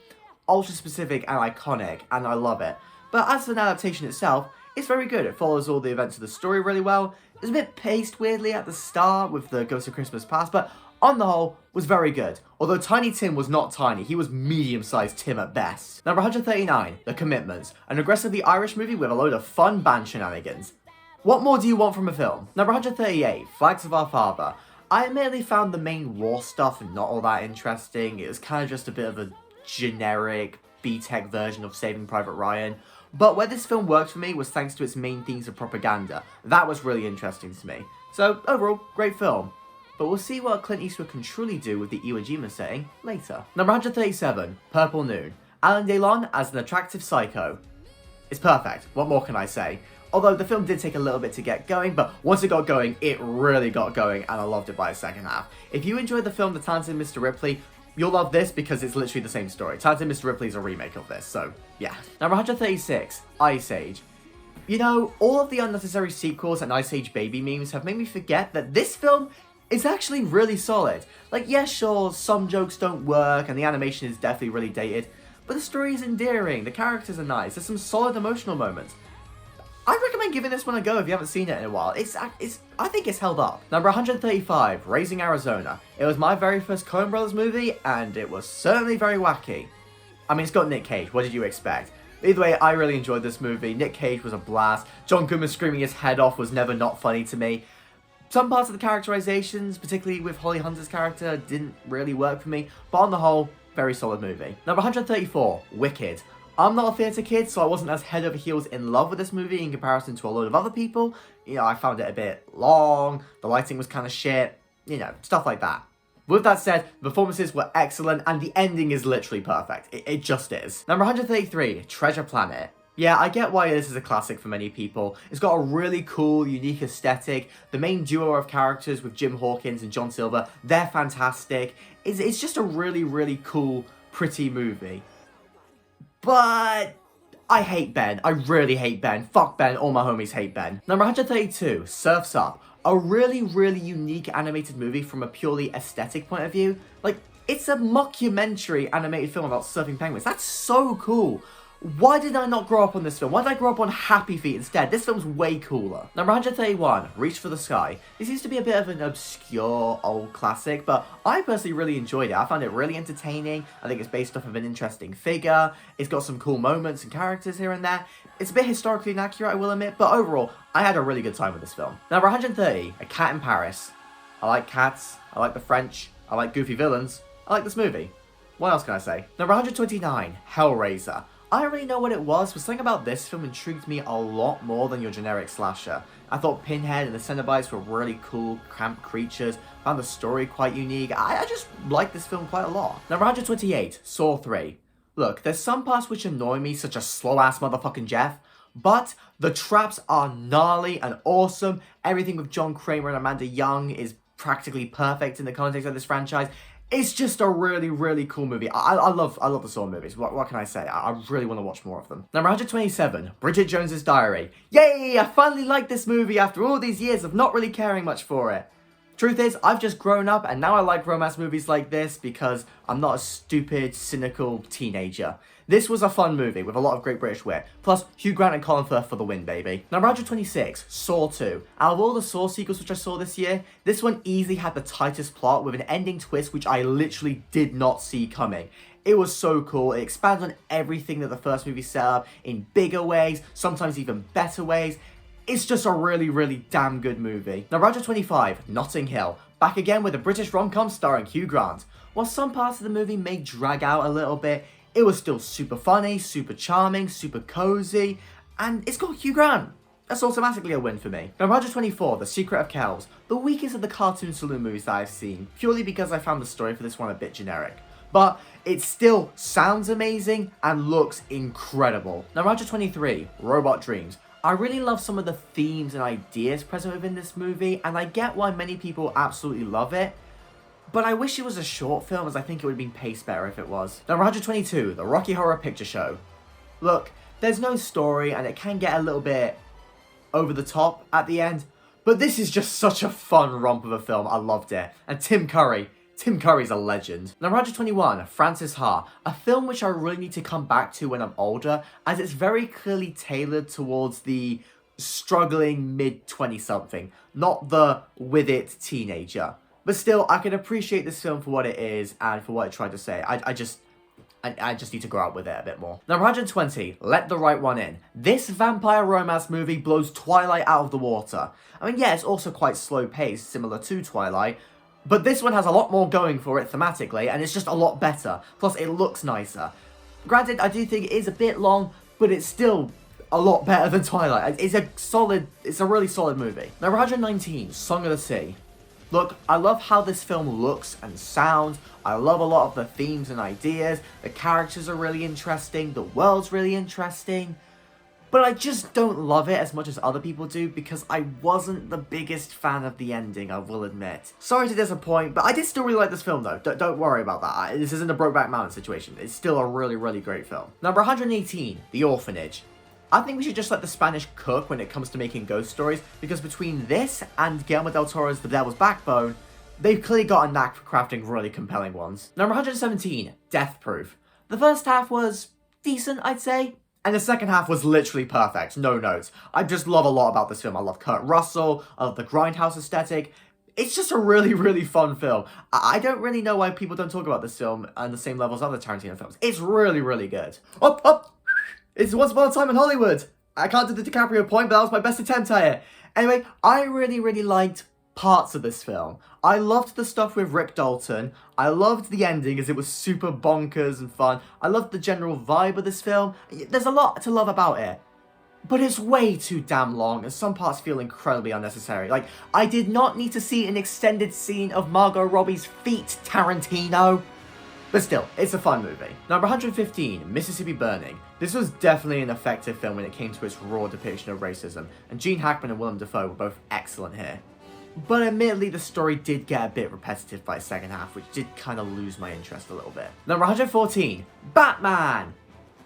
ultra-specific and iconic, and I love it. But as an adaptation itself, it's very good. It follows all the events of the story really well. It's a bit paced weirdly at the start with the Ghost of Christmas Past, but on the whole, was very good. Although Tiny Tim was not tiny, he was medium-sized Tim at best. Number 139, The Commitments. An aggressively Irish movie with a load of fun band shenanigans. What more do you want from a film? Number 138, Flags of Our Father. I admittedly found the main war stuff not all that interesting. It was kind of just a bit of a generic B-Tech version of Saving Private Ryan. But where this film worked for me was thanks to its main themes of propaganda. That was really interesting to me. So overall, great film. But we'll see what Clint Eastwood can truly do with the Iwo Jima setting later. Number 137, Purple Noon. Alain Delon as an attractive psycho. It's perfect, what more can I say? Although the film did take a little bit to get going, but once it got going, it really got going, and I loved it by the second half. If you enjoyed the film The Talented Mr. Ripley, you'll love this because it's literally the same story. Talented Mr. Ripley is a remake of this, so yeah. Number 136, Ice Age. You know, all of the unnecessary sequels and Ice Age baby memes have made me forget that this film is actually really solid. Like, yeah, sure, some jokes don't work, and the animation is definitely really dated, but the story is endearing, the characters are nice, there's some solid emotional moments. I'd recommend giving this one a go if you haven't seen it in a while. I think it's held up. Number 135, Raising Arizona. It was my very first Coen Brothers movie, and it was certainly very wacky. I mean, it's got Nick Cage, what did you expect? Either way, I really enjoyed this movie. Nick Cage was a blast. John Goodman screaming his head off was never not funny to me. Some parts of the characterizations, particularly with Holly Hunter's character, didn't really work for me, but on the whole, very solid movie. Number 134, Wicked. I'm not a theatre kid, so I wasn't as head over heels in love with this movie in comparison to a load of other people. You know, I found it a bit long, the lighting was kind of shit, you know, stuff like that. With that said, the performances were excellent, and the ending is literally perfect. It just is. Number 133, Treasure Planet. Yeah, I get why this is a classic for many people. It's got a really cool, unique aesthetic. The main duo of characters with Jim Hawkins and John Silver, they're fantastic. It's just a really, really cool, pretty movie. But I hate Ben. I really hate Ben. Fuck Ben. All my homies hate Ben. Number 132, Surf's Up. A really, really unique animated movie from a purely aesthetic point of view. Like, it's a mockumentary animated film about surfing penguins. That's so cool. Why did I not grow up on this film? Why did I grow up on Happy Feet instead? This film's way cooler. Number 131, Reach for the Sky. This used to be a bit of an obscure old classic, but I personally really enjoyed it. I found it really entertaining. I think it's based off of an interesting figure. It's got some cool moments and characters here and there. It's a bit historically inaccurate, I will admit, but overall, I had a really good time with this film. Number 130, A Cat in Paris. I like cats, I like the French, I like goofy villains, I like this movie. What else can I say? Number 129, Hellraiser. I don't really know what it was, but something about this film intrigued me a lot more than your generic slasher. I thought Pinhead and the Cenobites were really cool, cramped creatures, found the story quite unique. I just liked this film quite a lot. Number 128, Saw 3. Look, there's some parts which annoy me, such as slow-ass motherfucking Jeff, But the traps are gnarly and awesome. Everything with John Kramer and Amanda Young is practically perfect in the context of this franchise. It's just a really, really cool movie. I love the Saw movies. What can I say? I really want to watch more of them. Number 127, Bridget Jones's Diary. Yay! I finally like this movie after all these years of not really caring much for it. Truth is, I've just grown up and now I like romance movies like this because I'm not a stupid, cynical teenager. This was a fun movie with a lot of great British wit. Plus, Hugh Grant and Colin Firth for the win, baby. Number 126, Saw 2. Out of all the Saw sequels which I saw this year, this one easily had the tightest plot with an ending twist which I literally did not see coming. It was so cool. It expands on everything that the first movie set up in bigger ways, sometimes even better ways. It's just a really, really damn good movie. Number 125, Notting Hill. Back again with a British rom-com starring Hugh Grant. While some parts of the movie may drag out a little bit, it was still super funny, super charming, super cozy, and it's got Hugh Grant. That's automatically a win for me. Number 124, The Secret of Kells. The weakest of the cartoon saloon movies that I've seen, purely because I found the story for this one a bit generic. But it still sounds amazing and looks incredible. Number 123, Robot Dreams. I really love some of the themes and ideas present within this movie, and I get why many people absolutely love it. But I wish it was a short film, as I think it would have been paced better if it was. Number 122, The Rocky Horror Picture Show. Look, there's no story and it can get a little bit over the top at the end, but this is just such a fun romp of a film. I loved it. And Tim Curry's a legend. Number 121, Frances Ha. A film which I really need to come back to when I'm older, as it's very clearly tailored towards the struggling mid-20-something, not the with-it teenager. But still, I can appreciate this film for what it is and for what it tried to say. I just need to go out with it a bit more. Number 120, Let the Right One In. This vampire romance movie blows Twilight out of the water. I mean, yeah, it's also quite slow-paced, similar to Twilight, but this one has a lot more going for it thematically, and it's just a lot better. Plus, it looks nicer. Granted, I do think it is a bit long, but it's still a lot better than Twilight. It's a really solid movie. Number 119, Song of the Sea. Look, I love how this film looks and sounds. I love a lot of the themes and ideas. The characters are really interesting. The world's really interesting. But I just don't love it as much as other people do because I wasn't the biggest fan of the ending, I will admit. Sorry to disappoint, but I did still really like this film though. Don't worry about that. This isn't a Brokeback Mountain situation. It's still a really, really great film. Number 118, The Orphanage. I think we should just let the Spanish cook when it comes to making ghost stories, because between this and Guillermo del Toro's The Devil's Backbone, they've clearly got a knack for crafting really compelling ones. Number 117, Death Proof. The first half was decent, I'd say, and the second half was literally perfect, no notes. I just love a lot about this film. I love Kurt Russell, I love the grindhouse aesthetic. It's just a really, really fun film. I don't really know why people don't talk about this film on the same level as other Tarantino films. It's really, really good. Up! It's Once Upon a Time in Hollywood. I can't do the DiCaprio point, but that was my best attempt at it. Anyway, I really, really liked parts of this film. I loved the stuff with Rick Dalton. I loved the ending as it was super bonkers and fun. I loved the general vibe of this film. There's a lot to love about it. But it's way too damn long, and some parts feel incredibly unnecessary. Like, I did not need to see an extended scene of Margot Robbie's feet, Tarantino. But still, it's a fun movie. Number 115, Mississippi Burning. This was definitely an effective film when it came to its raw depiction of racism, and Gene Hackman and Willem Dafoe were both excellent here. But admittedly, the story did get a bit repetitive by the second half, which did kind of lose my interest a little bit. Number 114, Batman!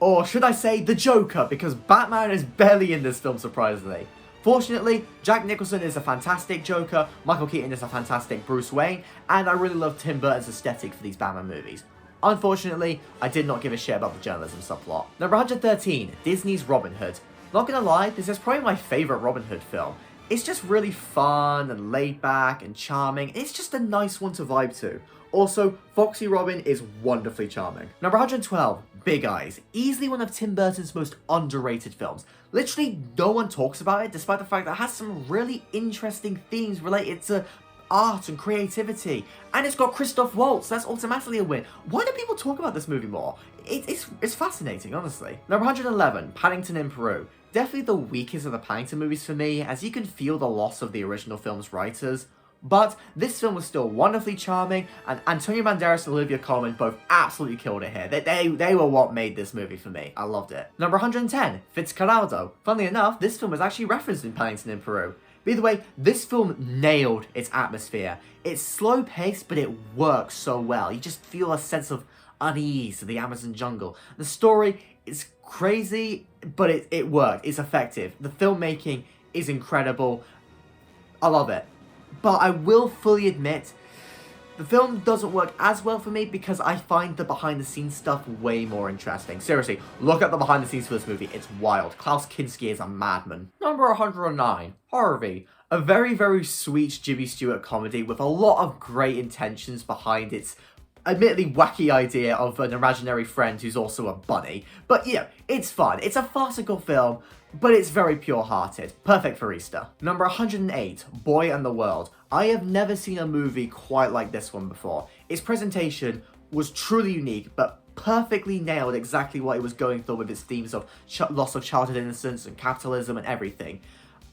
Or should I say, The Joker, because Batman is barely in this film, surprisingly. Fortunately, Jack Nicholson is a fantastic Joker, Michael Keaton is a fantastic Bruce Wayne, and I really love Tim Burton's aesthetic for these Batman movies. Unfortunately, I did not give a shit about the journalism subplot. Number 113, Disney's Robin Hood. Not gonna lie, this is probably my favourite Robin Hood film. It's just really fun and laid back and charming. It's just a nice one to vibe to. Also, Foxy Robin is wonderfully charming. Number 112, Big Eyes. Easily one of Tim Burton's most underrated films. Literally no one talks about it, despite the fact that it has some really interesting themes related to art and creativity. And it's got Christoph Waltz, that's automatically a win. Why do people talk about this movie more? It's fascinating, honestly. Number 111, Paddington in Peru. Definitely the weakest of the Paddington movies for me, as you can feel the loss of the original film's writers. But this film was still wonderfully charming, and Antonio Banderas and Olivia Colman both absolutely killed it here. They were what made this movie for me. I loved it. Number 110, Fitzcarraldo. Funnily enough, this film was actually referenced in Paddington in Peru. But either way, this film nailed its atmosphere. It's slow paced, but it works so well. You just feel a sense of unease of the Amazon jungle. The story is crazy, but it worked. It's effective. The filmmaking is incredible. I love it. But I will fully admit, the film doesn't work as well for me because I find the behind-the-scenes stuff way more interesting. Seriously, look at the behind-the-scenes for this movie. It's wild. Klaus Kinski is a madman. Number 109, Harvey. A very, very sweet Jimmy Stewart comedy with a lot of great intentions behind its admittedly wacky idea of an imaginary friend who's also a bunny. But, you know, it's fun. It's a farcical film, but it's very pure-hearted. Perfect for Easter. Number 108, Boy and the World. I have never seen a movie quite like this one before. Its presentation was truly unique, but perfectly nailed exactly what it was going for with its themes of loss of childhood innocence and capitalism and everything.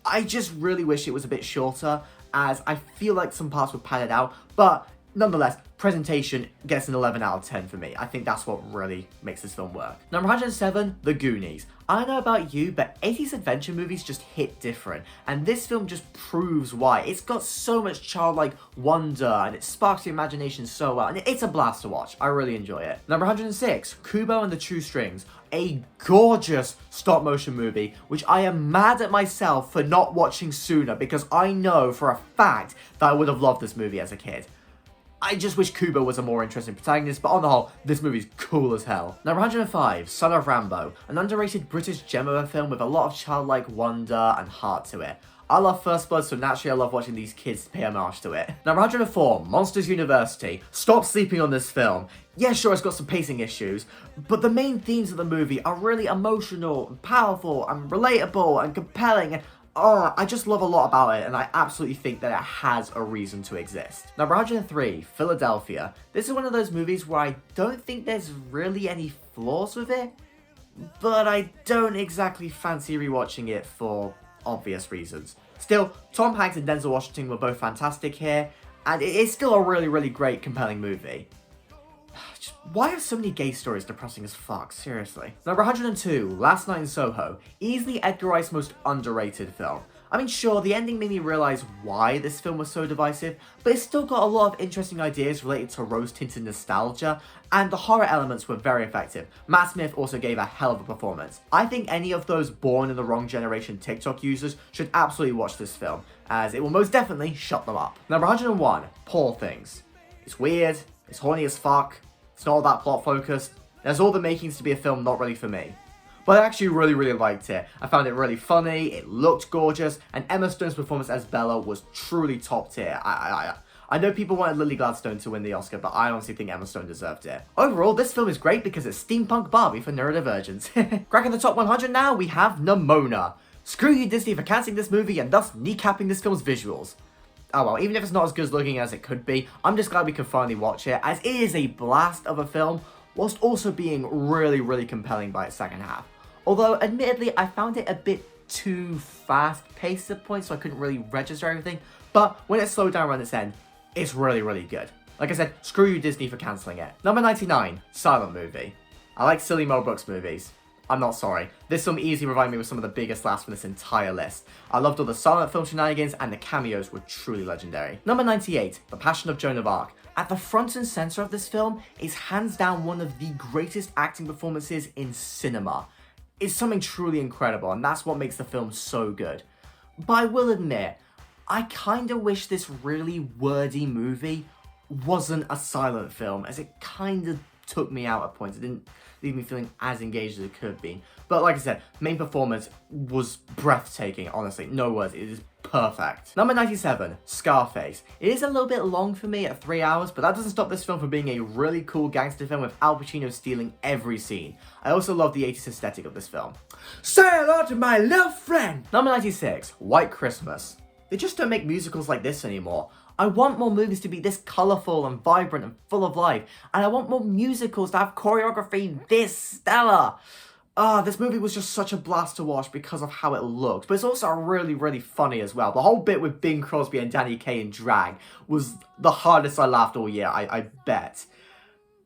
I just really wish it was a bit shorter, as I feel like some parts were padded out, but nonetheless, presentation gets an 11 out of 10 for me. I think that's what really makes this film work. Number 107, The Goonies. I don't know about you, but 80s adventure movies just hit different, and this film just proves why. It's got so much childlike wonder, and it sparks your imagination so well, and it's a blast to watch. I really enjoy it. Number 106, Kubo and the Two Strings. A gorgeous stop-motion movie, which I am mad at myself for not watching sooner, because I know for a fact that I would have loved this movie as a kid. I just wish Kubo was a more interesting protagonist, but on the whole, this movie's cool as hell. Number 105, Son of Rambo, an underrated British gem of a film with a lot of childlike wonder and heart to it. I love First Blood, so naturally I love watching these kids pay homage to it. Number 104, Monsters University. Stop sleeping on this film. Yeah, sure, it's got some pacing issues, but the main themes of the movie are really emotional, and powerful, and relatable, and compelling, and I just love a lot about it, and I absolutely think that it has a reason to exist. Number 103, Philadelphia. This is one of those movies where I don't think there's really any flaws with it, but I don't exactly fancy rewatching it for obvious reasons. Still, Tom Hanks and Denzel Washington were both fantastic here, and it is still a really, really great, compelling movie. Why are so many gay stories depressing as fuck? Seriously. Number 102, Last Night in Soho. Easily Edgar Wright's most underrated film. I mean, sure, the ending made me realize why this film was so divisive, but it's still got a lot of interesting ideas related to rose-tinted nostalgia, and the horror elements were very effective. Matt Smith also gave a hell of a performance. I think any of those born in the wrong generation TikTok users should absolutely watch this film, as it will most definitely shut them up. Number 101, Poor Things. It's weird, it's horny as fuck, it's not all that plot focused. There's all the makings to be a film not really for me. But I actually really, really liked it. I found it really funny, it looked gorgeous, and Emma Stone's performance as Bella was truly top tier. I know people wanted Lily Gladstone to win the Oscar, but I honestly think Emma Stone deserved it. Overall, this film is great because it's steampunk Barbie for neurodivergents. Cracking the top 100 now, we have Nimona. Screw you Disney for cancelling this movie and thus kneecapping this film's visuals. Oh well, even if it's not as good looking as it could be, I'm just glad we can finally watch it, as it is a blast of a film, whilst also being really, really compelling by its second half. Although, admittedly, I found it a bit too fast-paced at points, so I couldn't really register everything, but when it slowed down around its end, it's really, really good. Like I said, screw you Disney for cancelling it. Number 99, Silent Movie. I like silly Mel Brooks movies. I'm not sorry. This film easily provided me with some of the biggest laughs from this entire list. I loved all the silent film shenanigans, and the cameos were truly legendary. Number 98, The Passion of Joan of Arc. At the front and center of this film is hands down one of the greatest acting performances in cinema. It's something truly incredible, and that's what makes the film so good. But I will admit, I kinda wish this really wordy movie wasn't a silent film, as it kinda took me out at points. It didn't leave me feeling as engaged as it could be. But like I said, main performance was breathtaking, honestly. No words, it is perfect. Number 97, Scarface. It is a little bit long for me at 3 hours, but that doesn't stop this film from being a really cool gangster film with Al Pacino stealing every scene. I also love the 80s aesthetic of this film. Say hello to my little friend! Number 96, White Christmas. They just don't make musicals like this anymore. I want more movies to be this colourful and vibrant and full of life, and I want more musicals to have choreography this stellar. this movie was just such a blast to watch because of how it looked, but it's also really, really funny as well. The whole bit with Bing Crosby and Danny Kaye in drag was the hardest I laughed all year, I bet.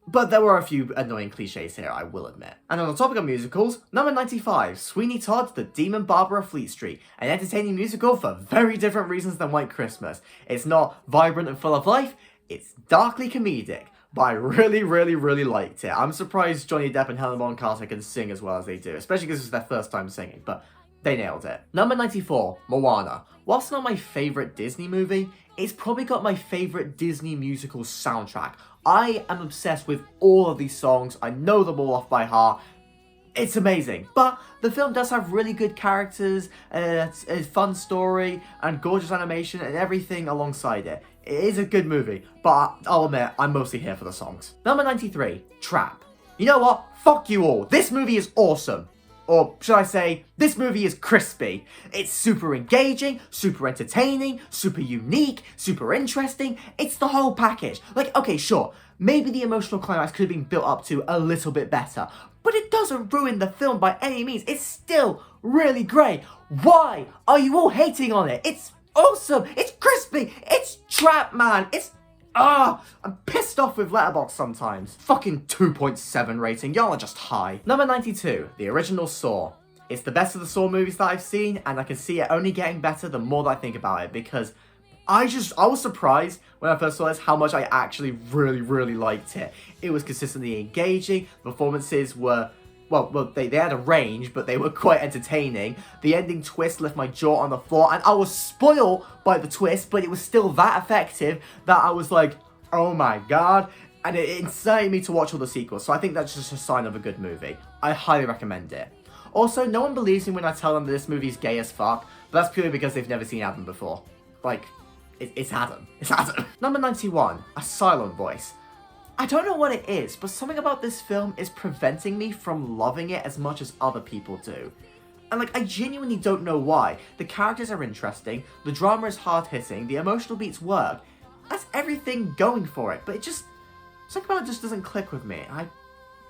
But there were a few annoying cliches here, I will admit. And on the topic of musicals, number 95, Sweeney Todd, The Demon Barber of Fleet Street. An entertaining musical for very different reasons than White Christmas. It's not vibrant and full of life, it's darkly comedic. But I really, really, really liked it. I'm surprised Johnny Depp and Helen Bonham Carter can sing as well as they do, especially because it's their first time singing, but they nailed it. Number 94, Moana. Whilst not my favourite Disney movie, it's probably got my favourite Disney musical soundtrack. I am obsessed with all of these songs, I know them all off by heart. It's amazing. But the film does have really good characters, a fun story, and gorgeous animation and everything alongside it. It is a good movie, but I'll admit, I'm mostly here for the songs. Number 93, Trap. You know what? Fuck you all. This movie is awesome. Or should I say, this movie is crispy. It's super engaging, super entertaining, super unique, super interesting. It's the whole package. Like, okay, sure, maybe the emotional climax could have been built up to a little bit better, but it doesn't ruin the film by any means. It's still really great. Why are you all hating on it? It's awesome. It's crispy. It's Trap, man. I'm pissed off with Letterboxd sometimes. Fucking 2.7 rating, y'all are just high. Number 92, the original Saw. It's the best of the Saw movies that I've seen, and I can see it only getting better the more that I think about it, because I was surprised when I first saw this how much I actually really, really liked it. It was consistently engaging, the performances were, they had a range, but they were quite entertaining. The ending twist left my jaw on the floor, and I was spoiled by the twist, but it was still that effective that I was like, oh my god. And it incited me to watch all the sequels, so I think that's just a sign of a good movie. I highly recommend it. Also, no one believes me when I tell them that this movie's gay as fuck, but that's purely because they've never seen Adam before. Like, it's Adam. It's Adam. Number 91, A Silent Voice. I don't know what it is, but something about this film is preventing me from loving it as much as other people do. And like, I genuinely don't know why. The characters are interesting, the drama is hard-hitting, the emotional beats work. That's everything going for it, but something about it just doesn't click with me. I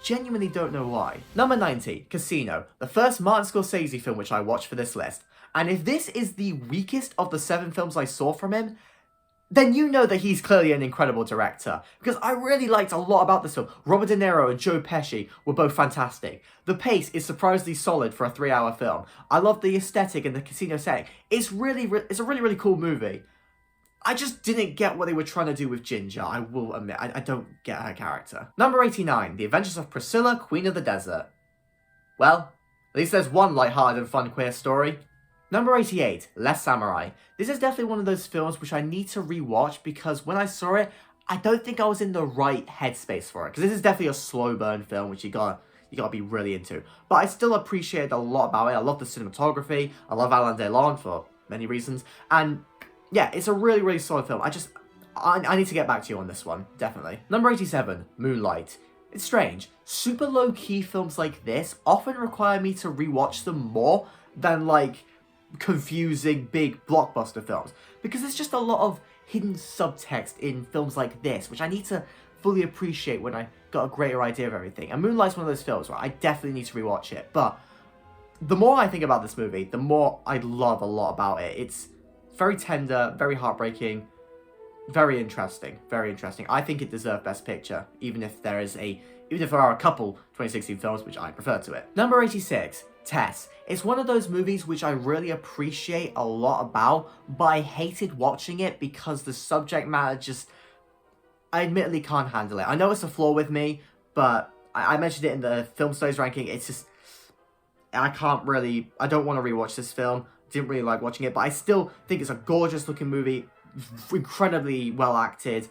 genuinely don't know why. Number 90, Casino, the first Martin Scorsese film which I watched for this list. And if this is the weakest of the 7 films I saw from him, then you know that he's clearly an incredible director. Because I really liked a lot about this film. Robert De Niro and Joe Pesci were both fantastic. The pace is surprisingly solid for a 3-hour film. I love the aesthetic and the casino setting. It's a really, really cool movie. I just didn't get what they were trying to do with Ginger, I will admit. I don't get her character. Number 89, The Adventures of Priscilla, Queen of the Desert. Well, at least there's one lighthearted and fun queer story. Number 88, Last Samurai. This is definitely one of those films which I need to rewatch because when I saw it, I don't think I was in the right headspace for it. Because this is definitely a slow burn film which you gotta be really into. But I still appreciate a lot about it. I love the cinematography. I love Alain Delon for many reasons. And yeah, it's a really, really solid film. I need to get back to you on this one, definitely. Number 87, Moonlight. It's strange. Super low-key films like this often require me to rewatch them more than like confusing big blockbuster films, because there's just a lot of hidden subtext in films like this which I need to fully appreciate when I got a greater idea of everything. And Moonlight's one of those films where I definitely need to rewatch it, but the more I think about this movie, the more I love a lot about it. It's very tender, very heartbreaking, very interesting, very interesting. I think it deserved Best Picture, even if there are a couple 2016 films which I prefer to it. Number 86, Tess. It's one of those movies which I really appreciate a lot about, but I hated watching it because the subject matter just, I admittedly can't handle it. I know it's a flaw with me, but I mentioned it in the film studies ranking. It's just, I don't want to rewatch this film. Didn't really like watching it, but I still think it's a gorgeous looking movie, incredibly well acted.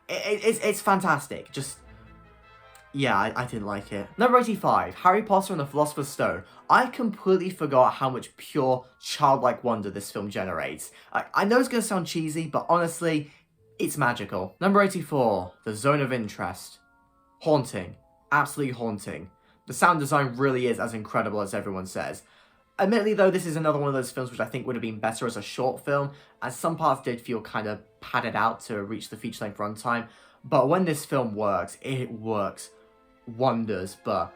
It's fantastic. Just, yeah, I didn't like it. Number 85, Harry Potter and the Philosopher's Stone. I completely forgot how much pure, childlike wonder this film generates. I know it's going to sound cheesy, but honestly, it's magical. Number 84, The Zone of Interest. Haunting. Absolutely haunting. The sound design really is as incredible as everyone says. Admittedly though, this is another one of those films which I think would have been better as a short film, as some parts did feel kind of padded out to reach the feature-length runtime, but when this film works, it works wonders. But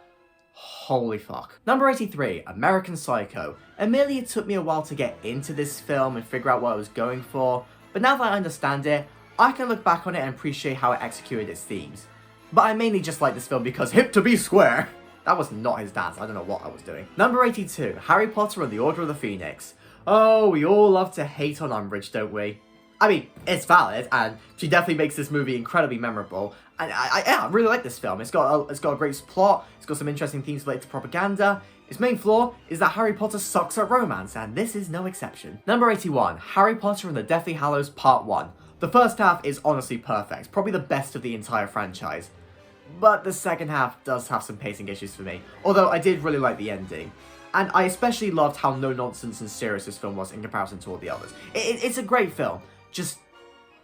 Holy fuck. Number 83, American Psycho. Admittedly, it took me a while to get into this film and figure out what I was going for, but now that I understand it, I can look back on it and appreciate how it executed its themes. But I mainly just like this film because hip to be square. That was not his dance, I don't know what I was doing. Number 82, Harry Potter and the Order of the Phoenix. Oh, we all love to hate on Umbridge, don't we? I mean, it's valid, and she definitely makes this movie incredibly memorable. And I really like this film. It's got a great plot, it's got some interesting themes related to propaganda. Its main flaw is that Harry Potter sucks at romance, and this is no exception. Number 81, Harry Potter and the Deathly Hallows Part 1. The first half is honestly perfect, probably the best of the entire franchise. But the second half does have some pacing issues for me, although I did really like the ending. And I especially loved how no-nonsense and serious this film was in comparison to all the others. It's a great film, just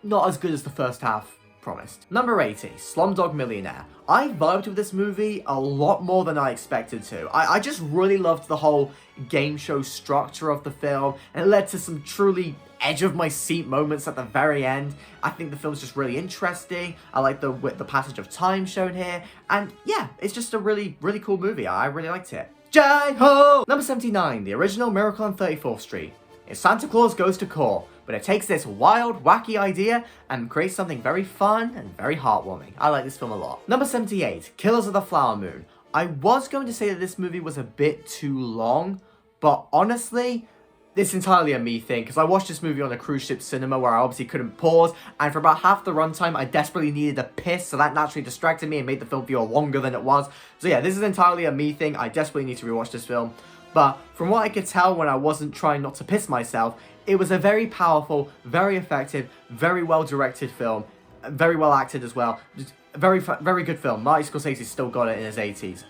not as good as the first half promised. Number 80, Slumdog Millionaire. I vibed with this movie a lot more than I expected to. I just really loved the whole game show structure of the film, and it led to some truly edge-of-my-seat moments at the very end. I think the film's just really interesting. I like the passage of time shown here, and yeah, it's just a really, really cool movie. I really liked it. Jai-ho! Number 79, the original Miracle on 34th Street. It's Santa Claus Goes to Core, but it takes this wild, wacky idea and creates something very fun and very heartwarming. I like this film a lot. Number 78, Killers of the Flower Moon. I was going to say that this movie was a bit too long, but honestly, it's entirely a me thing, because I watched this movie on a cruise ship cinema where I obviously couldn't pause, and for about half the runtime, I desperately needed a piss, so that naturally distracted me and made the film feel longer than it was. So yeah, this is entirely a me thing. I desperately need to rewatch this film. But from what I could tell when I wasn't trying not to piss myself, it was a very powerful, very effective, very well-directed film, very well acted as well. Just very good film. Marty Scorsese's still got it in his 80s.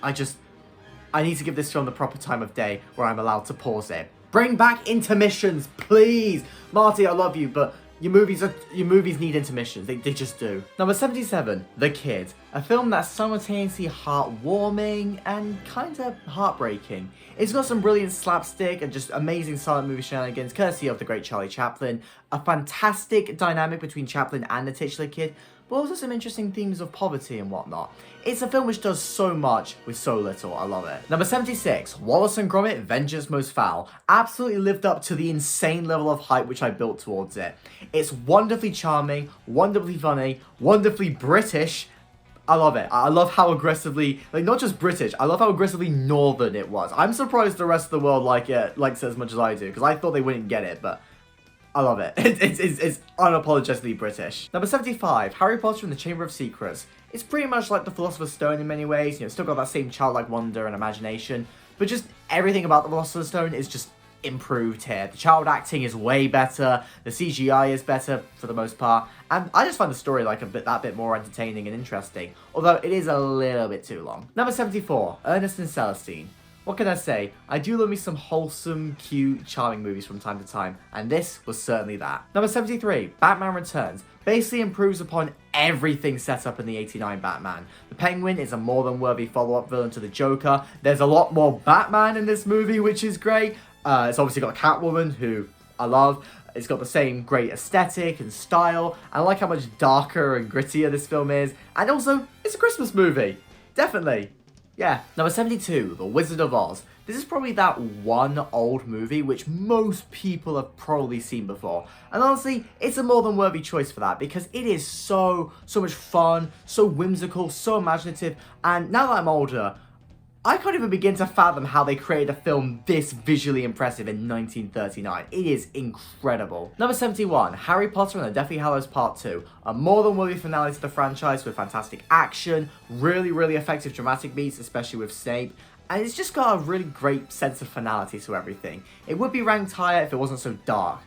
I need to give this film the proper time of day where I'm allowed to pause it. Bring back intermissions, please! Marty, I love you, but your movies need intermissions. They just do. Number 77, The Kid. A film that's simultaneously heartwarming and kinda heartbreaking. It's got some brilliant slapstick and just amazing silent movie shenanigans, courtesy of the great Charlie Chaplin. A fantastic dynamic between Chaplin and the titular kid, but also some interesting themes of poverty and whatnot. It's a film which does so much with so little. I love it. Number 76, Wallace and Gromit, Vengeance Most Foul. Absolutely lived up to the insane level of hype which I built towards it. It's wonderfully charming, wonderfully funny, wonderfully British. I love it. I love how aggressively, not just British, I love how aggressively northern it was. I'm surprised the rest of the world likes it as much as I do, because I thought they wouldn't get it, but I love it. It's unapologetically British. Number 75, Harry Potter and the Chamber of Secrets. It's pretty much like the Philosopher's Stone in many ways. It's still got that same childlike wonder and imagination, but just everything about the Philosopher's Stone is just improved here. The child acting is way better, the CGI is better for the most part, and I just find the story that bit more entertaining and interesting, although it is a little bit too long. Number 74, Ernest and Celestine. What can I say? I do love me some wholesome, cute, charming movies from time to time, and this was certainly that. Number 73, Batman Returns. Basically improves upon everything set up in the 89 Batman. The Penguin is a more than worthy follow-up villain to the Joker. There's a lot more Batman in this movie, which is great. It's obviously got Catwoman, who I love. It's got the same great aesthetic and style. I like how much darker and grittier this film is. And also, it's a Christmas movie. Definitely. Yeah. Number 72, The Wizard of Oz. This is probably that one old movie which most people have probably seen before. And honestly, it's a more than worthy choice for that, because it is so much fun, so whimsical, so imaginative. And now that I'm older, I can't even begin to fathom how they created a film this visually impressive in 1939. It is incredible. Number 71, Harry Potter and the Deathly Hallows Part 2. A more than worthy finale to the franchise with fantastic action, really effective dramatic beats, especially with Snape. And it's just got a really great sense of finality to everything. It would be ranked higher if it wasn't so dark.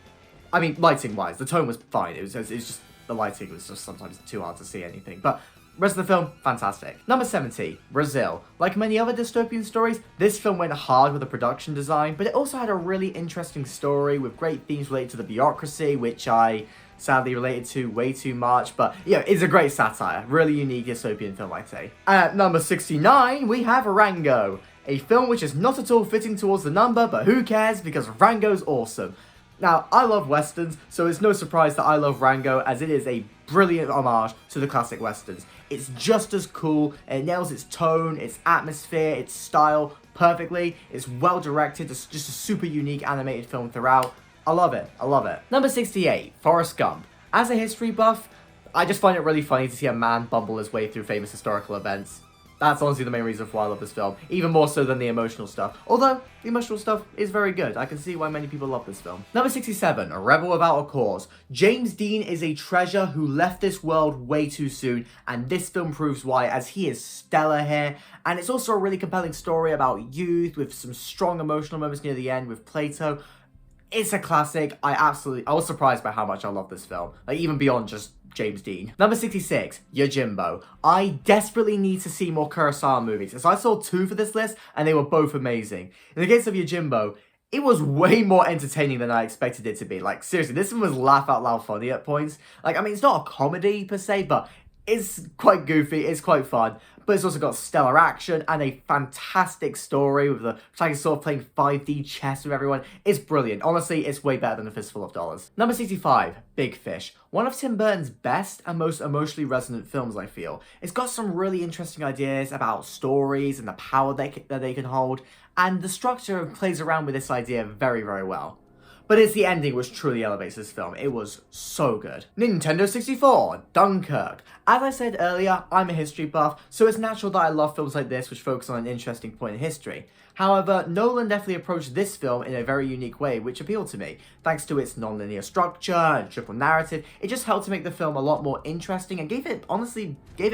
I mean, lighting-wise, the tone was fine. It's just, the lighting was just sometimes too hard to see anything. But rest of the film, fantastic. Number 70, Brazil. Like many other dystopian stories, this film went hard with the production design, but it also had a really interesting story with great themes related to the bureaucracy, which I sadly related to way too much, but yeah, it's a great satire. Really unique dystopian film, I'd say. At number 69, we have Rango. A film which is not at all fitting towards the number, but who cares, because Rango's awesome. Now, I love westerns, so it's no surprise that I love Rango, as it is a brilliant homage to the classic westerns. It's just as cool, it nails its tone, its atmosphere, its style perfectly, it's well directed, it's just a super unique animated film throughout. I love it, I love it. Number 68, Forrest Gump. As a history buff, I just find it really funny to see a man bumble his way through famous historical events. That's honestly the main reason why I love this film, even more so than the emotional stuff. Although, the emotional stuff is very good. I can see why many people love this film. Number 67, A Rebel Without a Cause. James Dean is a treasure who left this world way too soon, and this film proves why, as he is stellar here. And it's also a really compelling story about youth, with some strong emotional moments near the end with Plato. It's a classic. I was surprised by how much I love this film. Like, even beyond just James Dean. Number 66, Yojimbo. I desperately need to see more Kurosawa movies, as I saw 2 for this list, and they were both amazing. In the case of Yojimbo, it was way more entertaining than I expected it to be. Like, seriously, this one was laugh out loud funny at points. Like, I mean, it's not a comedy per se, but it's quite goofy, it's quite fun. But it's also got stellar action and a fantastic story with the protagonist sort of playing 5D chess with everyone. It's brilliant. Honestly, it's way better than A Fistful of Dollars. Number 65, Big Fish. One of Tim Burton's best and most emotionally resonant films, I feel. It's got some really interesting ideas about stories and the power that they can hold, and the structure plays around with this idea very, very well. But it's the ending which truly elevates this film. It was so good. Nintendo 64, Dunkirk. As I said earlier, I'm a history buff, so it's natural that I love films like this which focus on an interesting point in history. However, Nolan definitely approached this film in a very unique way, which appealed to me. Thanks to its non-linear structure and triple narrative, it just helped to make the film a lot more interesting and gave it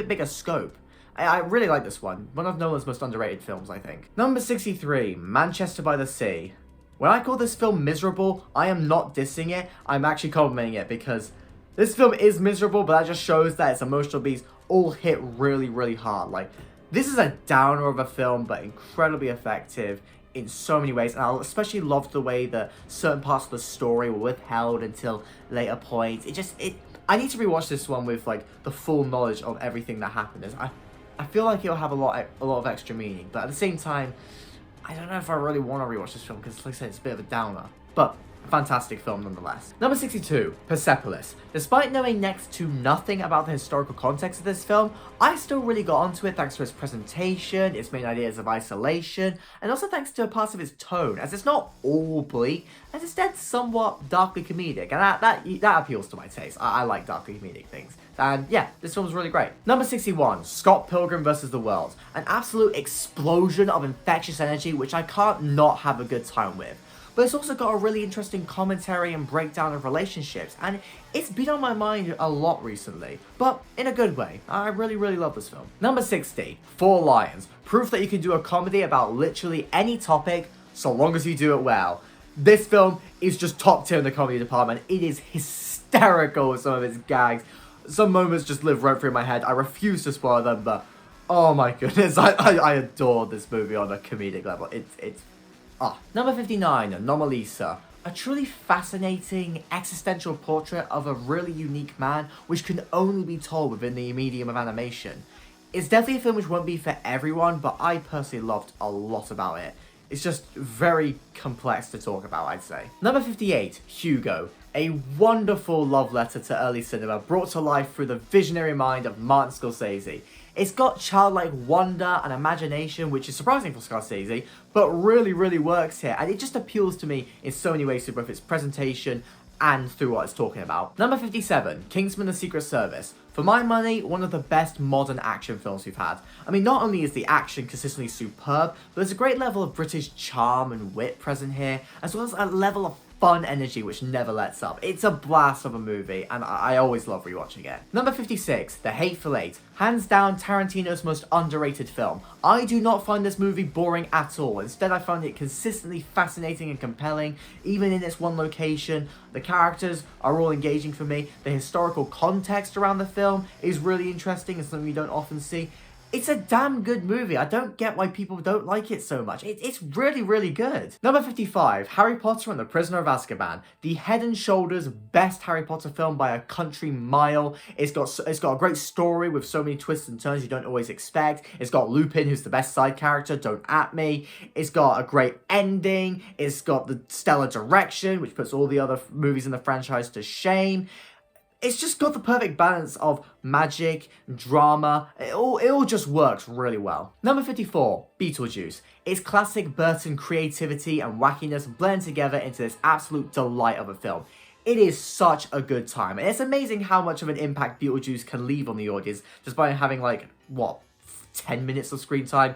bigger scope. I really like this one. One of Nolan's most underrated films, I think. Number 63, Manchester by the Sea. When I call this film miserable, I am not dissing it, I'm actually complimenting it, because this film is miserable, but that just shows that its emotional beats all hit really, really hard. Like, this is a downer of a film, but incredibly effective in so many ways, and I especially loved the way that certain parts of the story were withheld until later points. I need to rewatch this one with, like, the full knowledge of everything that happened. I feel like it'll have a lot of extra meaning, but at the same time, I don't know if I really want to rewatch this film because, like I said, it's a bit of a downer. But a fantastic film nonetheless. Number 62, Persepolis. Despite knowing next to nothing about the historical context of this film, I still really got onto it thanks to its presentation, its main ideas of isolation, and also thanks to parts of its tone, as it's not all bleak, and instead somewhat darkly comedic, and that appeals to my taste. I like darkly comedic things. And yeah, this film was really great. Number 61, Scott Pilgrim vs. the World. An absolute explosion of infectious energy which I can't not have a good time with. But it's also got a really interesting commentary and breakdown of relationships, and it's been on my mind a lot recently, but in a good way. I really, really love this film. Number 60, Four Lions. Proof that you can do a comedy about literally any topic, so long as you do it well. This film is just top tier in the comedy department. It is hysterical with some of its gags. Some moments just live right through my head. I refuse to spoil them, but oh my goodness, I adore this movie on a comedic level. Number 59, Anomalisa. A truly fascinating existential portrait of a really unique man, which can only be told within the medium of animation. It's definitely a film which won't be for everyone, but I personally loved a lot about it. It's just very complex to talk about, I'd say. Number 58, Hugo. A wonderful love letter to early cinema brought to life through the visionary mind of Martin Scorsese. It's got childlike wonder and imagination, which is surprising for Scorsese, but really, really works here. And it just appeals to me in so many ways through both its presentation and through what it's talking about. Number 57, Kingsman: The Secret Service. For my money, one of the best modern action films we've had. I mean, not only is the action consistently superb, but there's a great level of British charm and wit present here, as well as a level of fun energy which never lets up. It's a blast of a movie, and I always love rewatching it. Number 56, The Hateful Eight. Hands down Tarantino's most underrated film. I do not find this movie boring at all. Instead, I find it consistently fascinating and compelling, even in its one location. The characters are all engaging for me. The historical context around the film is really interesting and something you don't often see. It's a damn good movie. I don't get why people don't like it so much. It's really, really good. Number 55, Harry Potter and the Prisoner of Azkaban. The head and shoulders best Harry Potter film by a country mile. It's got a great story with so many twists and turns you don't always expect. It's got Lupin, who's the best side character, don't at me. It's got a great ending. It's got the stellar direction, which puts all the other movies in the franchise to shame. It's just got the perfect balance of magic, drama, it all just works really well. Number 54, Beetlejuice. Its classic Burton creativity and wackiness blend together into this absolute delight of a film. It is such a good time, and it's amazing how much of an impact Beetlejuice can leave on the audience just by having 10 minutes of screen time.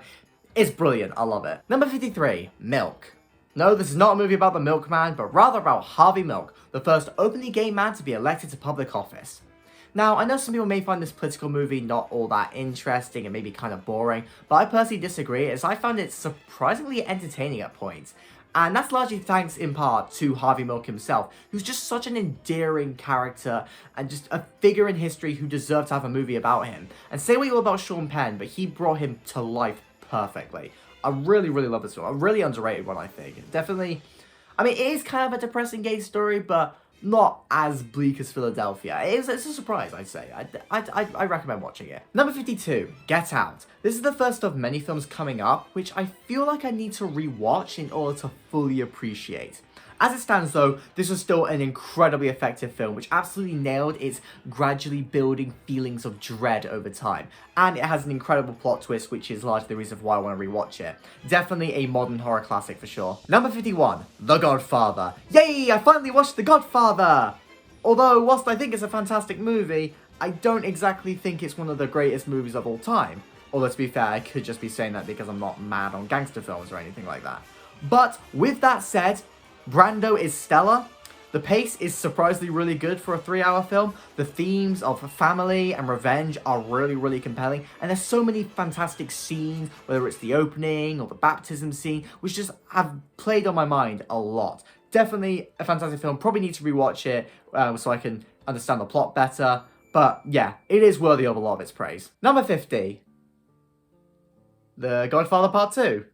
It's brilliant, I love it. Number 53, Milk. No, this is not a movie about the milkman, but rather about Harvey Milk, the first openly gay man to be elected to public office. Now, I know some people may find this political movie not all that interesting and maybe kind of boring, but I personally disagree, as I found it surprisingly entertaining at points. And that's largely thanks in part to Harvey Milk himself, who's just such an endearing character and just a figure in history who deserved to have a movie about him. And say what you will about Sean Penn, but he brought him to life perfectly. I really, really love this film. A really underrated one, I think. Definitely, I mean, it is kind of a depressing gay story, but not as bleak as Philadelphia. It's a surprise, I'd say. I recommend watching it. Number 52, Get Out. This is the first of many films coming up, which I feel like I need to rewatch in order to fully appreciate. As it stands though, this was still an incredibly effective film which absolutely nailed its gradually building feelings of dread over time. And it has an incredible plot twist which is largely the reason why I want to rewatch it. Definitely a modern horror classic for sure. Number 51, The Godfather. Yay! I finally watched The Godfather! Although, whilst I think it's a fantastic movie, I don't exactly think it's one of the greatest movies of all time. Although to be fair, I could just be saying that because I'm not mad on gangster films or anything like that. But with that said, Brando is stellar. The pace is surprisingly really good for a 3-hour film. The themes of family and revenge are really, really compelling. And there's so many fantastic scenes, whether it's the opening or the baptism scene, which just have played on my mind a lot. Definitely a fantastic film. Probably need to rewatch it so I can understand the plot better. But yeah, it is worthy of a lot of its praise. Number 50, The Godfather Part 2.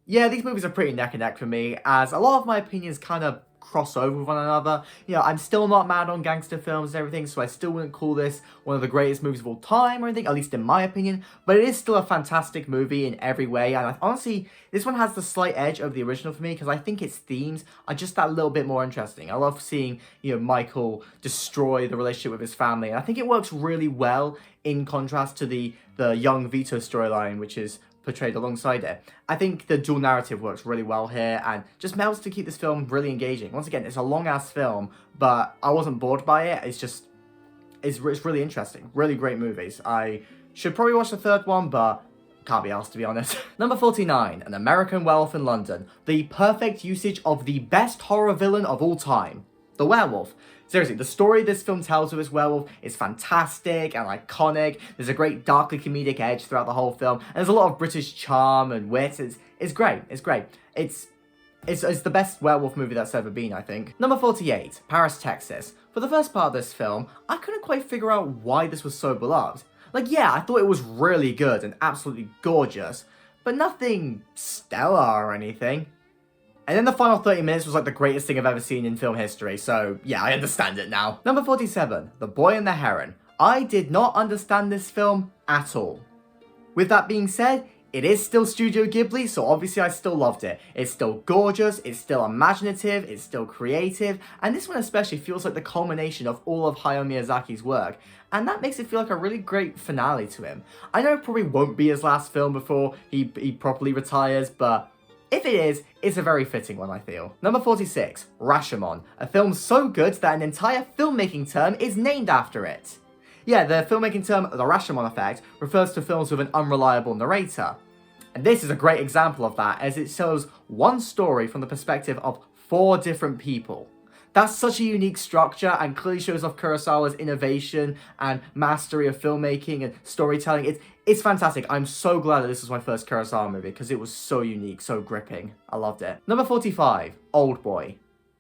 Yeah, these movies are pretty neck and neck for me, as a lot of my opinions kind of cross over with one another. You know, I'm still not mad on gangster films and everything, so I still wouldn't call this one of the greatest movies of all time or anything, at least in my opinion, but it is still a fantastic movie in every way, and honestly, this one has the slight edge over the original for me, because I think its themes are just that little bit more interesting. I love seeing, you know, Michael destroy the relationship with his family, and I think it works really well in contrast to the young Vito storyline, which is portrayed alongside it. I think the dual narrative works really well here and just melts to keep this film really engaging. Once again, it's a long-ass film, but I wasn't bored by it. It's really interesting. Really great movies. I should probably watch the third one, but can't be asked, to be honest. Number 49, An American Werewolf in London. The perfect usage of the best horror villain of all time, the werewolf. Seriously, the story this film tells of this werewolf is fantastic and iconic. There's a great darkly comedic edge throughout the whole film. And there's a lot of British charm and wit. It's great. It's great. It's the best werewolf movie that's ever been, I think. Number 48, Paris, Texas. For the first part of this film, I couldn't quite figure out why this was so beloved. Like, yeah, I thought it was really good and absolutely gorgeous, but nothing stellar or anything. And then the final 30 minutes was like the greatest thing I've ever seen in film history, so yeah, I understand it now. Number 47, The Boy and the Heron. I did not understand this film at all. With that being said, it is still Studio Ghibli, so obviously I still loved it. It's still gorgeous, it's still imaginative, it's still creative, and this one especially feels like the culmination of all of Hayao Miyazaki's work, and that makes it feel like a really great finale to him. I know it probably won't be his last film before he properly retires, but if it is, it's a very fitting one, I feel. Number 46, Rashomon. A film so good that an entire filmmaking term is named after it. Yeah, the filmmaking term, the Rashomon effect, refers to films with an unreliable narrator. And this is a great example of that, as it shows one story from the perspective of 4 different people. That's such a unique structure and clearly shows off Kurosawa's innovation and mastery of filmmaking and storytelling. It's fantastic. I'm so glad that this was my first Kurosawa movie because it was so unique, so gripping. I loved it. Number 45, Old Boy.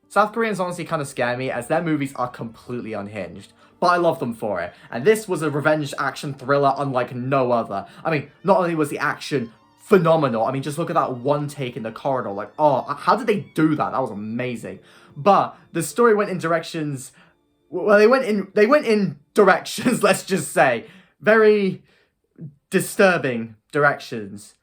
South Koreans honestly kind of scare me as their movies are completely unhinged. but I love them for it. And this was a revenge action thriller unlike no other. I mean, not only was the action phenomenal, I mean, just look at that one take in the corridor. Like, oh, how did they do that? That was amazing. But the story went in directions... Well, they went in directions, let's just say. Very disturbing directions.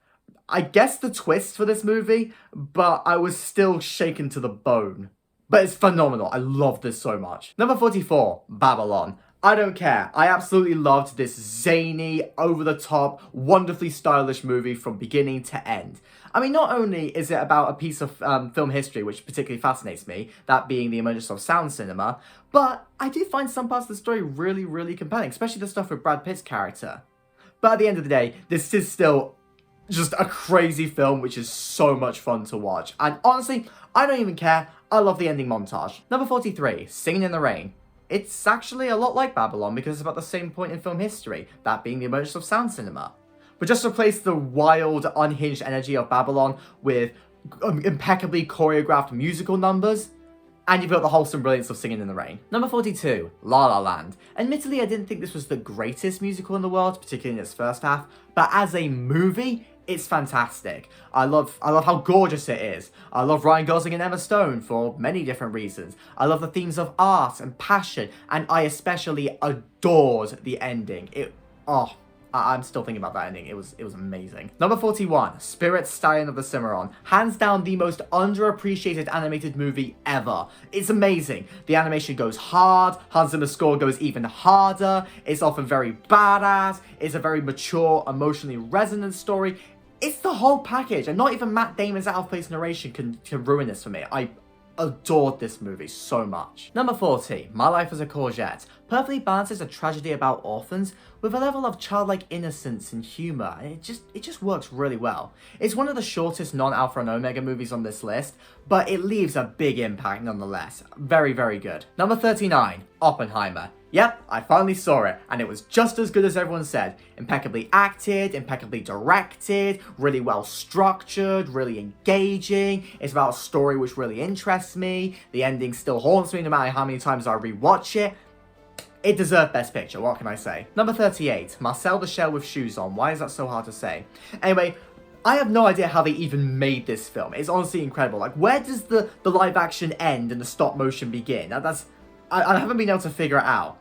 I guess the twist for this movie, but I was still shaken to the bone. But it's phenomenal. I love this so much. Number 44, Babylon. I don't care. I absolutely loved this zany, over-the-top, wonderfully stylish movie from beginning to end. I mean, not only is it about a piece of film history which particularly fascinates me, that being the emergence of sound cinema, but I did find some parts of the story really, really compelling, especially the stuff with Brad Pitt's character. But at the end of the day, this is still just a crazy film which is so much fun to watch. And honestly, I don't even care. I love the ending montage. Number 43, Singing in the Rain. It's actually a lot like Babylon because it's about the same point in film history, that being the emergence of sound cinema. But just replace the wild, unhinged energy of Babylon with impeccably choreographed musical numbers, and you've got the wholesome brilliance of Singing in the Rain. Number 42, La La Land. Admittedly, I didn't think this was the greatest musical in the world, particularly in its first half, but as a movie, it's fantastic. I love how gorgeous it is. I love Ryan Gosling and Emma Stone for many different reasons. I love the themes of art and passion, and I especially adored the ending. I'm still thinking about that ending. It was amazing. Number 41, Spirit Stallion of the Cimarron. Hands down the most underappreciated animated movie ever. It's amazing. The animation goes hard. Hans Zimmer's score goes even harder. It's often very badass. It's a very mature, emotionally resonant story. It's the whole package, and not even Matt Damon's out-of-place narration can ruin this for me. I adored this movie so much. Number 40, My Life as a Courgette. Perfectly balances a tragedy about orphans with a level of childlike innocence and humour, and it just works really well. It's one of the shortest non-Alpha and Omega movies on this list, but it leaves a big impact nonetheless. Very, very good. Number 39, Oppenheimer. Yep, I finally saw it, and it was just as good as everyone said. Impeccably acted, impeccably directed, really well structured, really engaging. It's about a story which really interests me. The ending still haunts me no matter how many times I rewatch it. It deserved Best Picture, what can I say? Number 38, Marcel the Shell with Shoes On. Why is that so hard to say? Anyway, I have no idea how they even made this film. It's honestly incredible. Like, where does the live action end and the stop motion begin? I haven't been able to figure it out.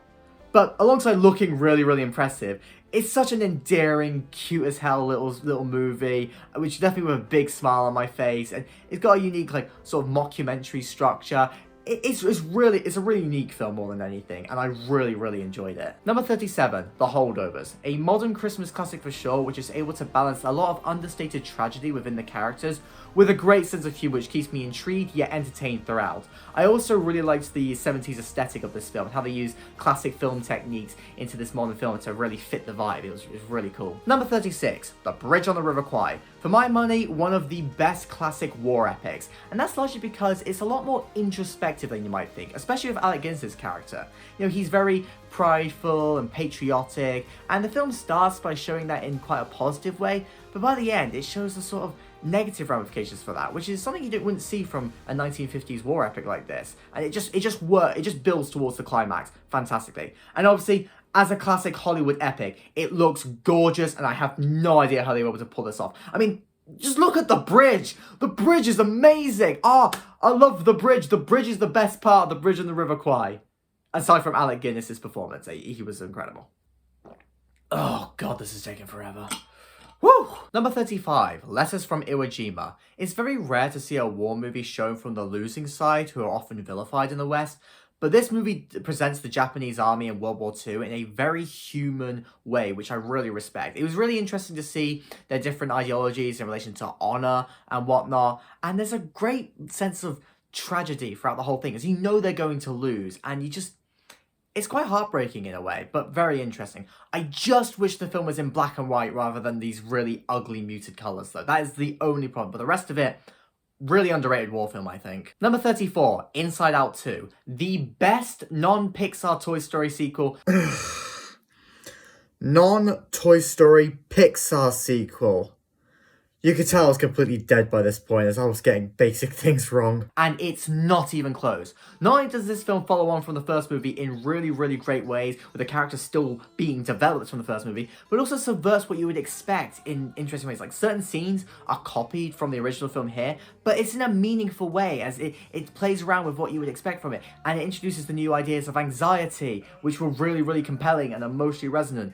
But alongside looking really, really impressive, it's such an endearing, cute as hell little movie, which definitely with a big smile on my face, and it's got a unique, like, sort of mockumentary structure. It's a really unique film more than anything, and I really, really enjoyed it. Number 37, The Holdovers. A modern Christmas classic for sure, which is able to balance a lot of understated tragedy within the characters with a great sense of humor which keeps me intrigued yet entertained throughout. I also really liked the 70s aesthetic of this film, and how they use classic film techniques into this modern film to really fit the vibe. It was really cool. Number 36, The Bridge on the River Kwai. For my money, one of the best classic war epics, and that's largely because it's a lot more introspective than you might think, especially with Alec Guinness's character. You know, he's very prideful and patriotic, and the film starts by showing that in quite a positive way, but by the end, it shows the sort of negative ramifications for that, which is something you wouldn't see from a 1950s war epic like this. And it just builds towards the climax fantastically. And obviously, as a classic Hollywood epic, it looks gorgeous, and I have no idea how they were able to pull this off. I mean, just look at the bridge. The bridge is amazing. I love the bridge. The bridge is the best part of The Bridge on the River Kwai. Aside from Alec Guinness's performance, he was incredible. Oh god, this is taking forever. Woo! Number 35, Letters from Iwo Jima. It's very rare to see a war movie shown from the losing side, who are often vilified in the West, but this movie presents the Japanese army in World War II in a very human way, which I really respect. It was really interesting to see their different ideologies in relation to honor and whatnot, and there's a great sense of tragedy throughout the whole thing, as you know they're going to lose, and it's quite heartbreaking in a way, but very interesting. I just wish the film was in black and white rather than these really ugly muted colours though. That is the only problem, but the rest of it, really underrated war film, I think. Number 34, Inside Out 2. The best non-Pixar Toy Story sequel. Non-Toy Story Pixar sequel. You could tell I was completely dead by this point as I was getting basic things wrong. And it's not even close. Not only does this film follow on from the first movie in really, really great ways, with the characters still being developed from the first movie, but also subverts what you would expect in interesting ways. Like, certain scenes are copied from the original film here, but it's in a meaningful way as it plays around with what you would expect from it, and it introduces the new ideas of anxiety, which were really, really compelling and emotionally resonant.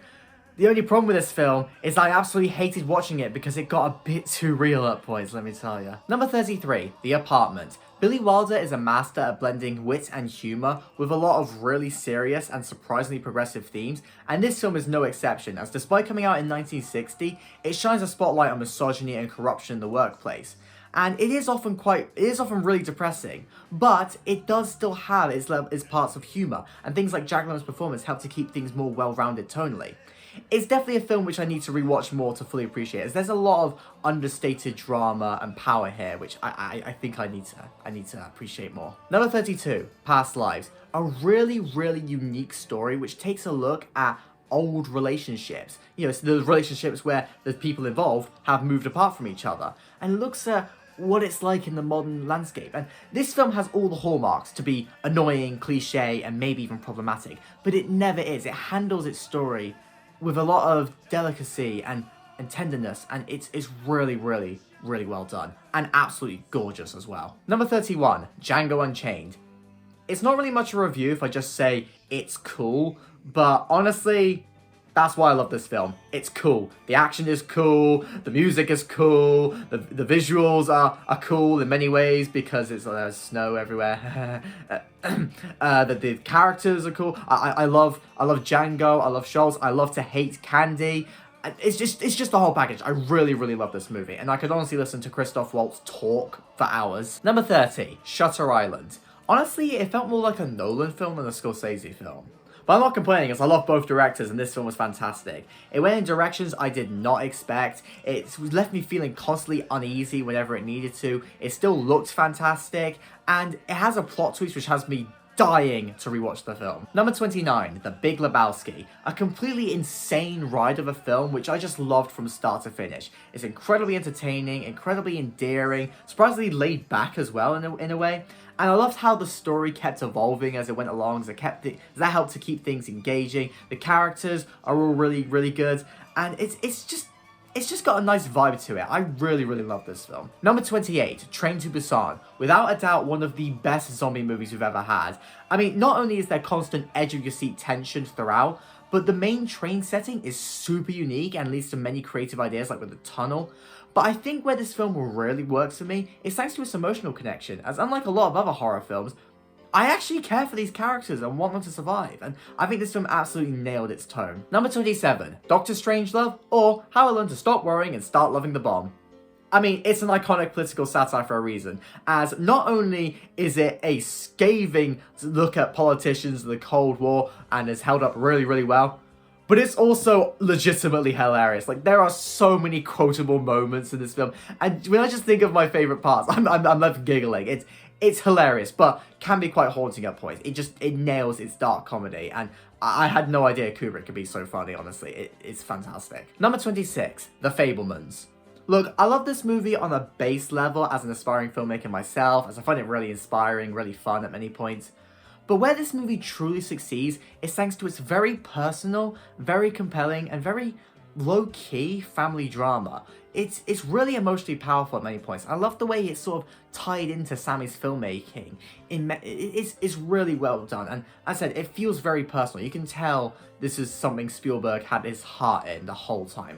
The only problem with this film is I absolutely hated watching it because it got a bit too real at points, let me tell you. Number 33, The Apartment. Billy Wilder is a master at blending wit and humour with a lot of really serious and surprisingly progressive themes, and this film is no exception, as despite coming out in 1960, it shines a spotlight on misogyny and corruption in the workplace. And it is often really depressing, but it does still have its parts of humour, and things like Jack Lemmon's performance help to keep things more well-rounded tonally. It's definitely a film which I need to rewatch more to fully appreciate, as there's a lot of understated drama and power here, which I think I need to appreciate more. Number 32, Past Lives. A really, really unique story which takes a look at old relationships. You know, it's the relationships where the people involved have moved apart from each other, and looks at what it's like in the modern landscape. And this film has all the hallmarks to be annoying, cliche, and maybe even problematic, but it never is. It handles its story with a lot of delicacy and tenderness, and it's really, really, really well done, and absolutely gorgeous as well. Number 31, Django Unchained. It's not really much of a review if I just say it's cool, but honestly, that's why I love this film. It's cool. The action is cool, the music is cool, the visuals are cool in many ways because there's snow everywhere. The characters are cool. I love Django, I love Schultz, I love to hate Candy. It's just the whole package. I really, really love this movie, and I could honestly listen to Christoph Waltz talk for hours. Number 30, Shutter Island. Honestly, it felt more like a Nolan film than a Scorsese film. But I'm not complaining, as I love both directors, and this film was fantastic. It went in directions I did not expect. It left me feeling constantly uneasy whenever it needed to. It still looked fantastic, and it has a plot twist which has me dying to rewatch the film. Number 29, The Big Lebowski. A completely insane ride of a film which I just loved from start to finish. It's incredibly entertaining, incredibly endearing, surprisingly laid back as well in a way. And I loved how the story kept evolving as it went along, as that helped to keep things engaging. The characters are all really, really good, and it's just got a nice vibe to it. I really, really love this film. Number 28, Train to Busan. Without a doubt, one of the best zombie movies we've ever had. I mean, not only is there constant edge-of-your-seat tension throughout, but the main train setting is super unique and leads to many creative ideas, like with the tunnel. But I think where this film really works for me is thanks to its emotional connection, as unlike a lot of other horror films, I actually care for these characters and want them to survive, and I think this film absolutely nailed its tone. Number 27, Doctor Strangelove, or How I Learned to Stop Worrying and Start Loving the Bomb. I mean, it's an iconic political satire for a reason, as not only is it a scathing look at politicians in the Cold War and is held up really, really well, but it's also legitimately hilarious. Like, there are so many quotable moments in this film, and when I just think of my favorite parts, I'm left giggling. It's hilarious, but can be quite haunting at points. It nails its dark comedy, and I had no idea Kubrick could be so funny, honestly. It's fantastic. Number 26, The Fabelmans. Look, I love this movie on a base level as an aspiring filmmaker myself, as I find it really inspiring, really fun at many points. But where this movie truly succeeds is thanks to its very personal, very compelling, and very low-key family drama. It's really emotionally powerful at many points. I love the way it's sort of tied into Sammy's filmmaking. It's really well done, and as I said, it feels very personal. You can tell this is something Spielberg had his heart in the whole time.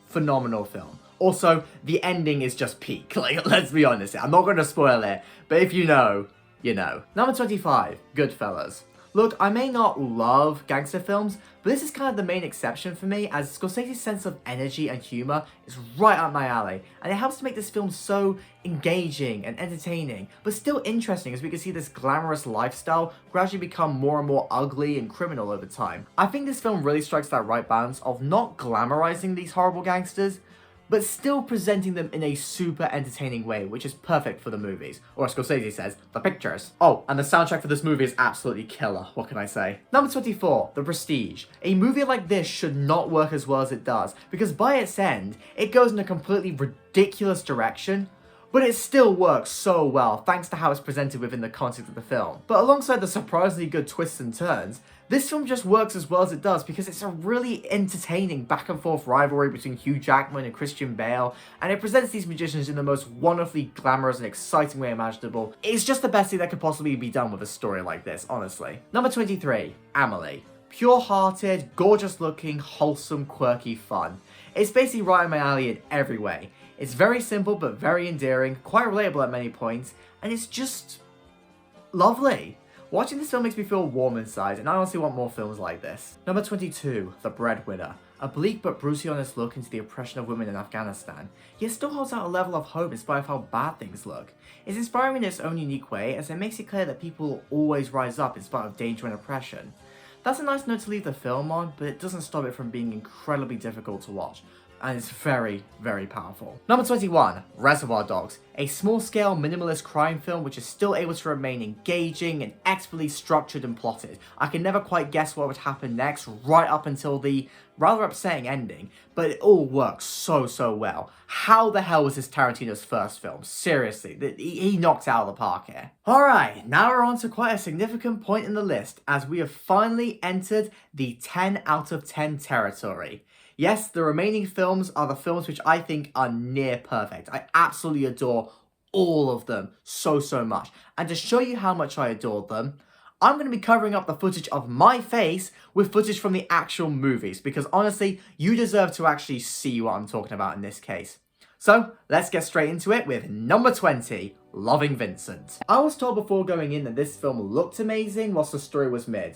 Phenomenal film. Also, the ending is just peak. Like, let's be honest, I'm not going to spoil it, but if you know, you know. Number 25, Goodfellas. Look, I may not love gangster films, but this is kind of the main exception for me, as Scorsese's sense of energy and humour is right up my alley, and it helps to make this film so engaging and entertaining, but still interesting, as we can see this glamorous lifestyle gradually become more and more ugly and criminal over time. I think this film really strikes that right balance of not glamorizing these horrible gangsters, but still presenting them in a super entertaining way, which is perfect for the movies. Or as Scorsese says, the pictures. Oh, and the soundtrack for this movie is absolutely killer, what can I say? Number 24, The Prestige. A movie like this should not work as well as it does, because by its end, it goes in a completely ridiculous direction, but it still works so well thanks to how it's presented within the context of the film. But alongside the surprisingly good twists and turns, this film just works as well as it does because it's a really entertaining back and forth rivalry between Hugh Jackman and Christian Bale, and it presents these magicians in the most wonderfully glamorous and exciting way imaginable. It's just the best thing that could possibly be done with a story like this, honestly. Number 23, Amelie. Pure-hearted, gorgeous-looking, wholesome, quirky fun. It's basically right in my alley in every way. It's very simple but very endearing, quite relatable at many points, and it's just lovely. Watching this film makes me feel warm inside, and I honestly want more films like this. Number 22, The Breadwinner. A bleak but brutally honest look into the oppression of women in Afghanistan, yet still holds out a level of hope in spite of how bad things look. It's inspiring in its own unique way, as it makes it clear that people will always rise up in spite of danger and oppression. That's a nice note to leave the film on, but it doesn't stop it from being incredibly difficult to watch. And it's very, very powerful. Number 21, Reservoir Dogs. A small-scale, minimalist crime film which is still able to remain engaging and expertly structured and plotted. I can never quite guess what would happen next, right up until the rather upsetting ending, but it all works so, so well. How the hell was this Tarantino's first film? Seriously, he knocked it out of the park here. Alright, now we're on to quite a significant point in the list, as we have finally entered the 10 out of 10 territory. Yes, the remaining films are the films which I think are near perfect. I absolutely adore all of them so, so much. And to show you how much I adore them, I'm going to be covering up the footage of my face with footage from the actual movies, because honestly, you deserve to actually see what I'm talking about in this case. So, let's get straight into it with number 20, Loving Vincent. I was told before going in that this film looked amazing whilst the story was mid.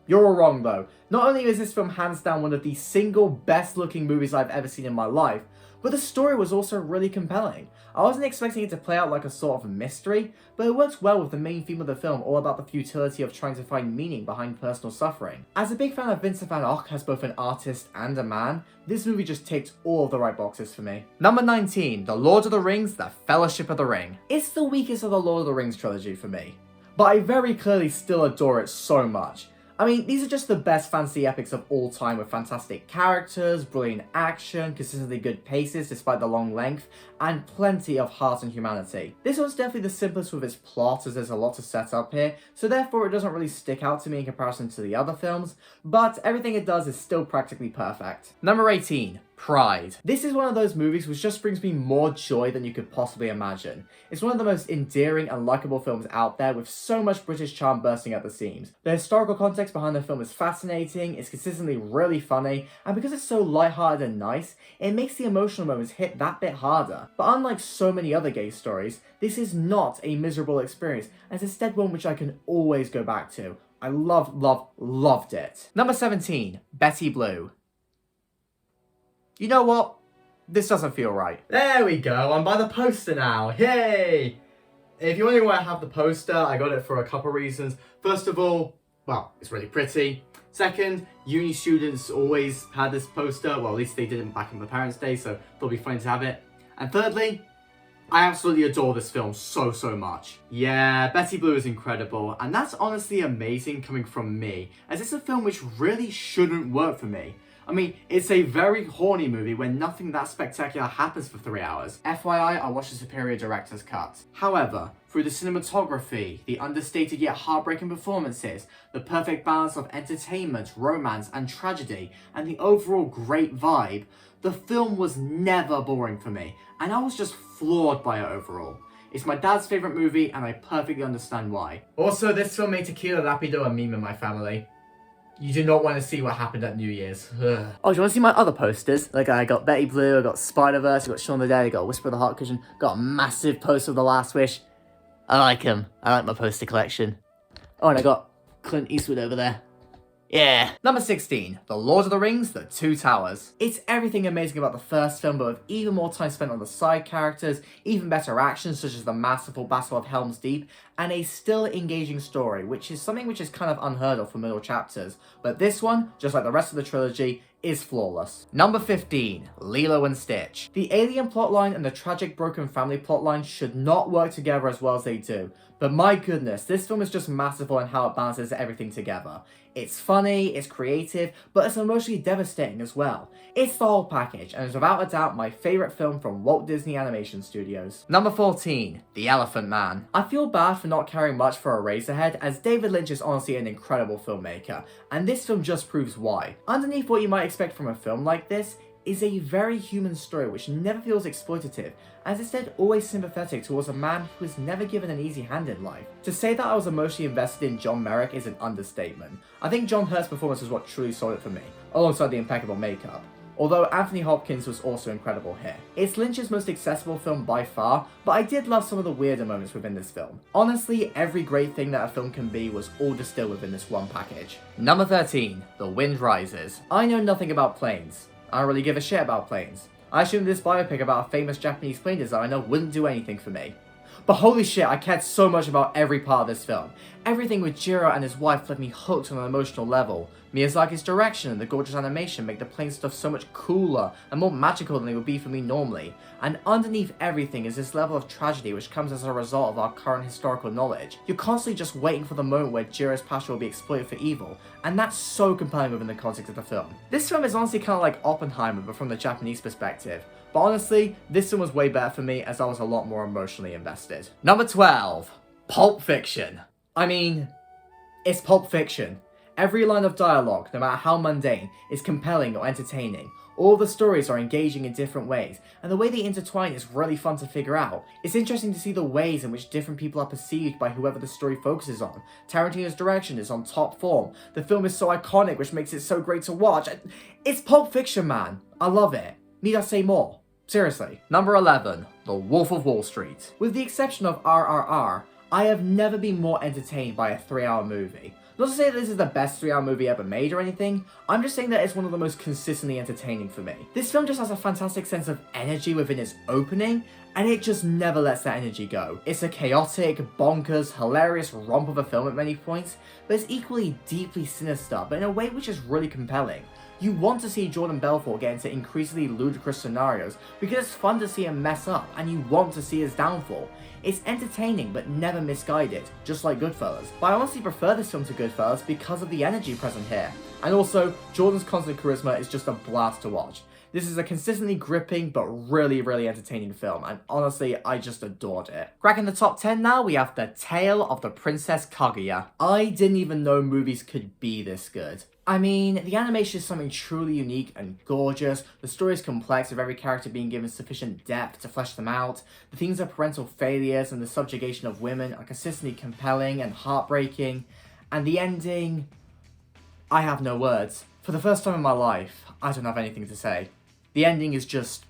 You're all wrong though. Not only is this film hands down one of the single best looking movies I've ever seen in my life, but the story was also really compelling. I wasn't expecting it to play out like a sort of mystery, but it works well with the main theme of the film, all about the futility of trying to find meaning behind personal suffering. As a big fan of Vincent van Gogh as both an artist and a man, this movie just ticked all of the right boxes for me. Number 19, The Lord of the Rings, The Fellowship of the Ring. It's the weakest of the Lord of the Rings trilogy for me, but I very clearly still adore it so much. I mean, these are just the best fantasy epics of all time, with fantastic characters, brilliant action, consistently good paces despite the long length, and plenty of heart and humanity. This one's definitely the simplest with its plot, as there's a lot to set up here, so therefore it doesn't really stick out to me in comparison to the other films, but everything it does is still practically perfect. Number 18, Pride. This is one of those movies which just brings me more joy than you could possibly imagine. It's one of the most endearing and likable films out there, with so much British charm bursting at the seams. The historical context behind the film is fascinating, it's consistently really funny, and because it's so lighthearted and nice, it makes the emotional moments hit that bit harder. But unlike so many other gay stories, this is not a miserable experience, and it's instead one which I can always go back to. I loved it. Number 17, Betty Blue. You know what? This doesn't feel right. There we go, I'm by the poster now, yay! If you're wondering why I have the poster, I got it for a couple reasons. First of all, well, it's really pretty. Second, uni students always had this poster, well at least they didn't back in my parents' day, so it'll be fun to have it. And thirdly, I absolutely adore this film so much. Yeah, Betty Blue is incredible, and that's honestly amazing coming from me, as it's a film which really shouldn't work for me. I mean, it's a very horny movie where nothing that spectacular happens for 3 hours. FYI, I watched the superior director's cut. However, through the cinematography, the understated yet heartbreaking performances, the perfect balance of entertainment, romance, and tragedy, and the overall great vibe, the film was never boring for me, and I was just floored by it overall. It's my dad's favourite movie, and I perfectly understand why. Also, this film made Tequila Lapido a meme in my family. You do not want to see what happened at New Year's. Ugh. Oh, do you want to see my other posters? Like, I got Betty Blue, I got Spider-Verse, I got Shaun the Dead, I got Whisper of the Heart Cushion, got a massive poster of The Last Wish. I like him. I like my poster collection. Oh, and I got Clint Eastwood over there. Yeah. Number 16, The Lord of the Rings, The Two Towers. It's everything amazing about the first film, but with even more time spent on the side characters, even better action such as the masterful Battle of Helm's Deep, and a still engaging story, which is something which is kind of unheard of for middle chapters. But this one, just like the rest of the trilogy, is flawless. Number 15, Lilo and Stitch. The alien plotline and the tragic broken family plotline should not work together as well as they do, but my goodness, this film is just masterful in how it balances everything together. It's funny, it's creative, but it's emotionally devastating as well. It's the whole package, and is without a doubt my favourite film from Walt Disney Animation Studios. Number 14, The Elephant Man. I feel bad for not caring much for Eraserhead, as David Lynch is honestly an incredible filmmaker, and this film just proves why. Underneath what you might expect from a film like this is a very human story which never feels exploitative, as instead always sympathetic towards a man who was never given an easy hand in life. To say that I was emotionally invested in John Merrick is an understatement. I think John Hurt's performance was what truly sold it for me, alongside the impeccable makeup. Although Anthony Hopkins was also incredible here. It's Lynch's most accessible film by far, but I did love some of the weirder moments within this film. Honestly, every great thing that a film can be was all distilled within this one package. Number 13, The Wind Rises. I know nothing about planes. I don't really give a shit about planes. I assumed this biopic about a famous Japanese plane designer wouldn't do anything for me. But holy shit, I cared so much about every part of this film. Everything with Jiro and his wife left me hooked on an emotional level. Miyazaki's direction and the gorgeous animation make the plane stuff so much cooler and more magical than they would be for me normally. And underneath everything is this level of tragedy which comes as a result of our current historical knowledge. You're constantly just waiting for the moment where Jiro's passion will be exploited for evil, and that's so compelling within the context of the film. This film is honestly kind of like Oppenheimer, but from the Japanese perspective. But honestly, this one was way better for me as I was a lot more emotionally invested. Number 12, Pulp Fiction. I mean, it's Pulp Fiction. Every line of dialogue, no matter how mundane, is compelling or entertaining. All the stories are engaging in different ways, and the way they intertwine is really fun to figure out. It's interesting to see the ways in which different people are perceived by whoever the story focuses on. Tarantino's direction is on top form. The film is so iconic, which makes it so great to watch. It's Pulp Fiction, man. I love it. Need I say more? Seriously. Number 11, The Wolf of Wall Street. With the exception of RRR, I have never been more entertained by a 3-hour movie. Not to say that this is the best 3-hour movie ever made or anything, I'm just saying that it's one of the most consistently entertaining for me. This film just has a fantastic sense of energy within its opening, and it just never lets that energy go. It's a chaotic, bonkers, hilarious romp of a film at many points, but it's equally deeply sinister, but in a way which is really compelling. You want to see Jordan Belfort get into increasingly ludicrous scenarios because it's fun to see him mess up, and you want to see his downfall. It's entertaining but never misguided, just like Goodfellas. But I honestly prefer this film to Goodfellas because of the energy present here. And also, Jordan's constant charisma is just a blast to watch. This is a consistently gripping but really entertaining film, and honestly, I just adored it. Cracking the top 10 now, we have The Tale of the Princess Kaguya. I didn't even know movies could be this good. I mean, the animation is something truly unique and gorgeous, the story is complex with every character being given sufficient depth to flesh them out, the themes of parental failures and the subjugation of women are consistently compelling and heartbreaking, and the ending... I have no words. For the first time in my life, I don't have anything to say. The ending is just...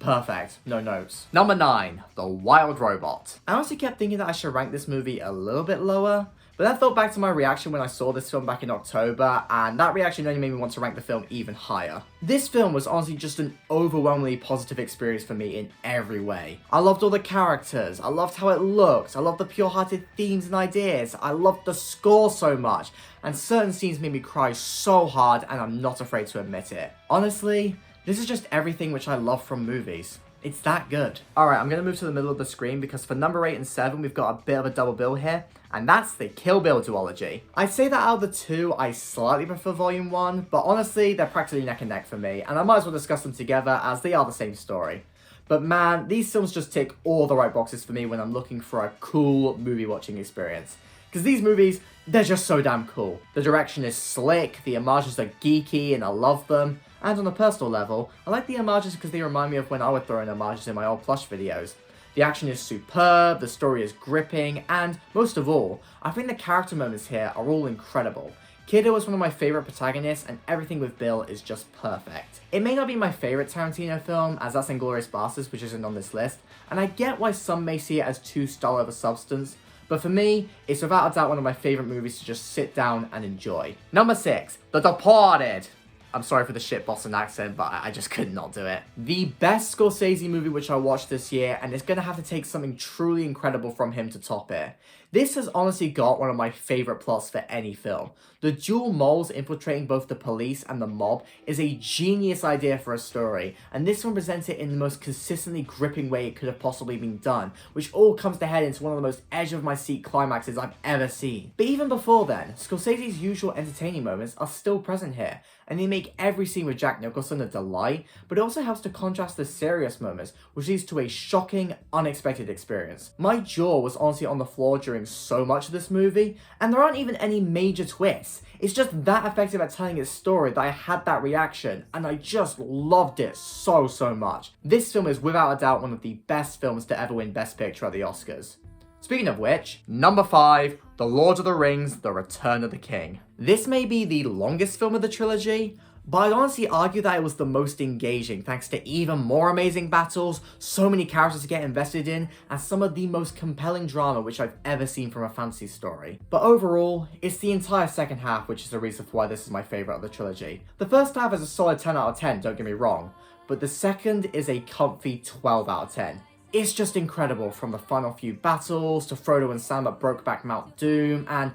perfect. No notes. Number 9, The Wild Robot. I honestly kept thinking that I should rank this movie a little bit lower, but then I thought back to my reaction when I saw this film back in October, and that reaction only made me want to rank the film even higher. This film was honestly just an overwhelmingly positive experience for me in every way. I loved all the characters, I loved how it looked, I loved the pure-hearted themes and ideas, I loved the score so much, and certain scenes made me cry so hard, and I'm not afraid to admit it. Honestly, this is just everything which I love from movies. It's that good. Alright, I'm going to move to the middle of the screen because for number 8 and 7, we've got a bit of a double bill here, and that's the Kill Bill duology. I'd say that out of the two, I slightly prefer Volume 1, but honestly, they're practically neck and neck for me, and I might as well discuss them together as they are the same story. But man, these films just tick all the right boxes for me when I'm looking for a cool movie watching experience. Because these movies, they're just so damn cool. The direction is slick, the homages are geeky, and I love them. And on a personal level, I like the homages because they remind me of when I would throw in homages in my old plush videos. The action is superb, the story is gripping, and most of all, I think the character moments here are all incredible. Kiddo is one of my favourite protagonists, and everything with Bill is just perfect. It may not be my favourite Tarantino film, as that's Inglourious Basterds, which isn't on this list, and I get why some may see it as too style over substance, But for me, it's without a doubt one of my favourite movies to just sit down and enjoy. Number 6, The Departed. I'm sorry for the shit Boston accent, but I just could not do it. The best Scorsese movie which I watched this year, and it's gonna have to take something truly incredible from him to top it. This has honestly got one of my favourite plots for any film. The dual moles infiltrating both the police and the mob is a genius idea for a story, and this one presents it in the most consistently gripping way it could have possibly been done, which all comes to head into one of the most edge-of-my-seat climaxes I've ever seen. But even before then, Scorsese's usual entertaining moments are still present here, and they make every scene with Jack Nicholson a delight, but it also helps to contrast the serious moments, which leads to a shocking, unexpected experience. My jaw was honestly on the floor during so much of this movie, and there aren't even any major twists. It's just that effective at telling its story that I had that reaction, and I just loved it so much. This film is without a doubt one of the best films to ever win Best Picture at the Oscars. Speaking of which, number 5, The Lord of the Rings, The Return of the King. This may be the longest film of the trilogy, but I'd honestly argue that it was the most engaging thanks to even more amazing battles, so many characters to get invested in, and some of the most compelling drama which I've ever seen from a fantasy story. But overall, it's the entire second half which is the reason for why this is my favourite of the trilogy. The first half is a solid 10 out of 10, don't get me wrong, but the second is a comfy 12 out of 10. It's just incredible, from the final few battles to Frodo and Sam at Brokeback Mount Doom, and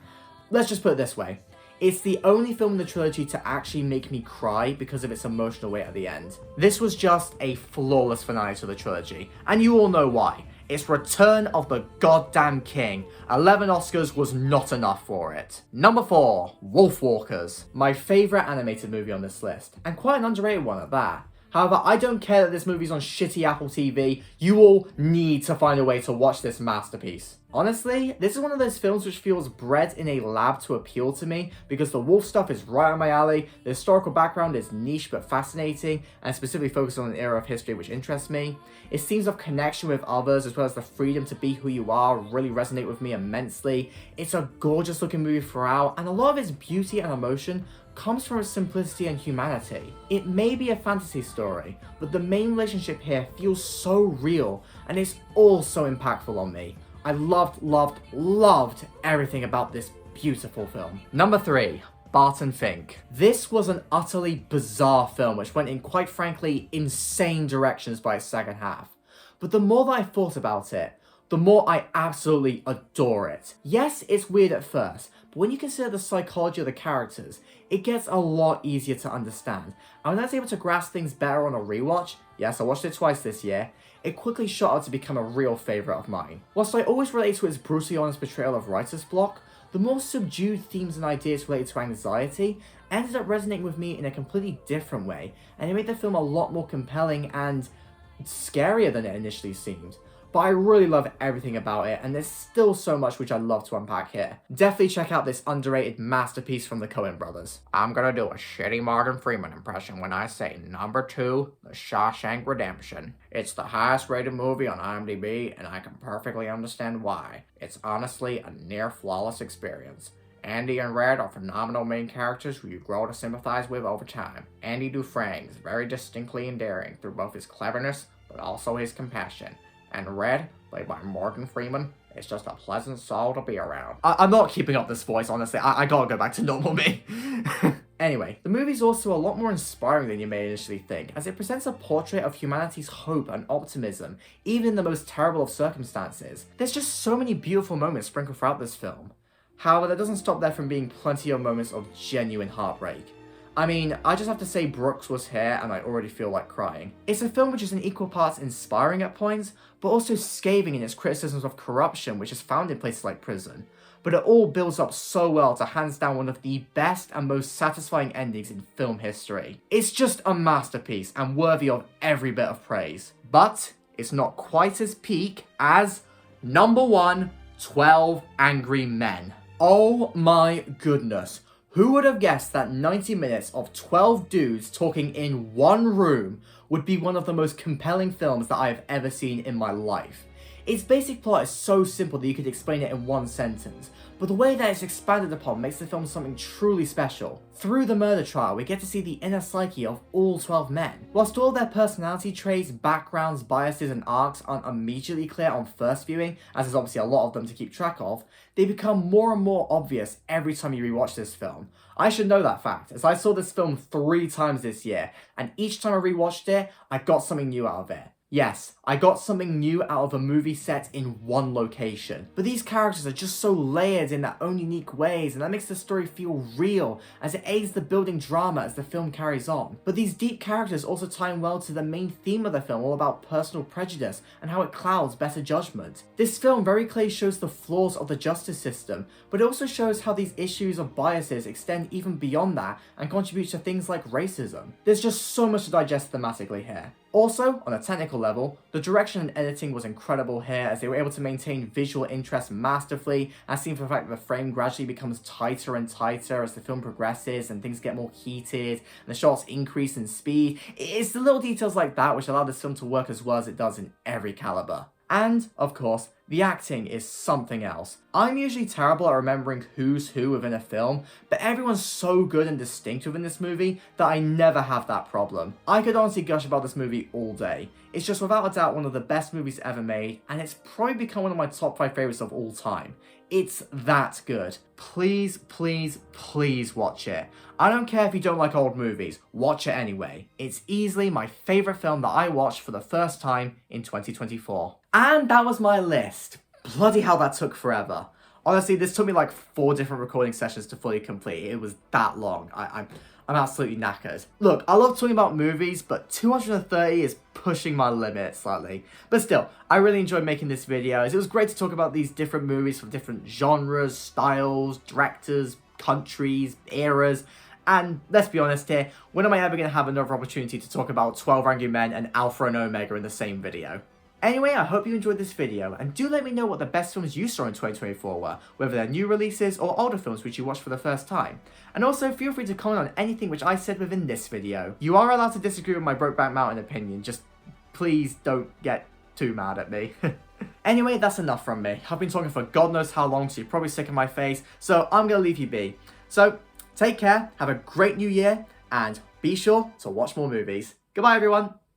let's just put it this way. It's the only film in the trilogy to actually make me cry because of its emotional weight at the end. This was just a flawless finale to the trilogy, and you all know why. It's Return of the Goddamn King. 11 Oscars was not enough for it. Number 4, Wolfwalkers. My favourite animated movie on this list, and quite an underrated one at that. However, I don't care that this movie's on shitty Apple TV, you all need to find a way to watch this masterpiece. Honestly, this is one of those films which feels bred in a lab to appeal to me because the wolf stuff is right on my alley, the historical background is niche but fascinating, and specifically focused on an era of history which interests me. Its themes of connection with others as well as the freedom to be who you are really resonate with me immensely. It's a gorgeous looking movie throughout, and a lot of its beauty and emotion comes from its simplicity and humanity. It may be a fantasy story, but the main relationship here feels so real, and it's all so impactful on me. I loved everything about this beautiful film. Number 3, Barton Fink. This was an utterly bizarre film which went in, quite frankly, insane directions by its second half. But the more that I thought about it, the more I absolutely adore it. Yes, it's weird at first, but when you consider the psychology of the characters, it gets a lot easier to understand. And when I was able to grasp things better on a rewatch, yes, I watched it twice this year, it quickly shot up to become a real favourite of mine. Whilst I always relate to its brutally honest portrayal of writer's block, the more subdued themes and ideas related to anxiety ended up resonating with me in a completely different way, and it made the film a lot more compelling and scarier than it initially seemed. But I really love everything about it, and there's still so much which I'd love to unpack here. Definitely check out this underrated masterpiece from the Coen brothers. I'm gonna do a shitty Morgan Freeman impression when I say number 2, The Shawshank Redemption. It's the highest rated movie on IMDb, and I can perfectly understand why. It's honestly a near flawless experience. Andy and Red are phenomenal main characters who you grow to sympathize with over time. Andy Dufresne is very distinctly endearing through both his cleverness, but also his compassion. And Red, played by Morgan Freeman, is just a pleasant soul to be around. I'm not keeping up this voice, honestly. I gotta go back to normal me. Anyway, the movie's also a lot more inspiring than you may initially think, as it presents a portrait of humanity's hope and optimism, even in the most terrible of circumstances. There's just so many beautiful moments sprinkled throughout this film. However, that doesn't stop there from being plenty of moments of genuine heartbreak. I mean, I just have to say Brooks was here and I already feel like crying. It's a film which is in equal parts inspiring at points, but also scathing in its criticisms of corruption which is found in places like prison. But it all builds up so well to hands down one of the best and most satisfying endings in film history. It's just a masterpiece and worthy of every bit of praise. But it's not quite as peak as number 1, 12 Angry Men. Oh my goodness. Who would have guessed that 90 minutes of 12 dudes talking in one room would be one of the most compelling films that I have ever seen in my life? Its basic plot is so simple that you could explain it in one sentence, but the way that it's expanded upon makes the film something truly special. Through the murder trial, we get to see the inner psyche of all 12 men. Whilst all their personality traits, backgrounds, biases, and arcs aren't immediately clear on first viewing, as there's obviously a lot of them to keep track of, they become more and more obvious every time you rewatch this film. I should know that fact, as I saw this film 3 times this year, and each time I rewatched it, I got something new out of it. Yes, I got something new out of a movie set in one location. But these characters are just so layered in their own unique ways, and that makes the story feel real, as it aids the building drama as the film carries on. But these deep characters also tie in well to the main theme of the film, all about personal prejudice and how it clouds better judgment. This film very clearly shows the flaws of the justice system, but it also shows how these issues of biases extend even beyond that and contribute to things like racism. There's just so much to digest thematically here. Also, on a technical level, the direction and editing was incredible here, as they were able to maintain visual interest masterfully, as seen from the fact that the frame gradually becomes tighter and tighter as the film progresses and things get more heated and the shots increase in speed. It's the little details like that which allow this film to work as well as it does in every caliber. And, of course, the acting is something else. I'm usually terrible at remembering who's who within a film, but everyone's so good and distinct within this movie that I never have that problem. I could honestly gush about this movie all day. It's just without a doubt one of the best movies ever made, and it's probably become one of my top 5 favorites of all time. It's that good. Please, please, please watch it. I don't care if you don't like old movies, watch it anyway. It's easily my favourite film that I watched for the first time in 2024. And that was my list. Bloody hell, that took forever. Honestly, this took me like 4 different recording sessions to fully complete. It was that long. I'm absolutely knackered. Look, I love talking about movies, but 230 is pushing my limit slightly. But still, I really enjoyed making this video, as it was great to talk about these different movies from different genres, styles, directors, countries, eras. And let's be honest here, when am I ever going to have another opportunity to talk about 12 Angry Men and Alpha and Omega in the same video? Anyway, I hope you enjoyed this video, and do let me know what the best films you saw in 2024 were, whether they're new releases or older films which you watched for the first time. And also, feel free to comment on anything which I said within this video. You are allowed to disagree with my Brokeback Mountain opinion, just please don't get too mad at me. Anyway, that's enough from me. I've been talking for God knows how long, so you're probably sick of my face, so I'm going to leave you be. So, take care, have a great new year, and be sure to watch more movies. Goodbye everyone!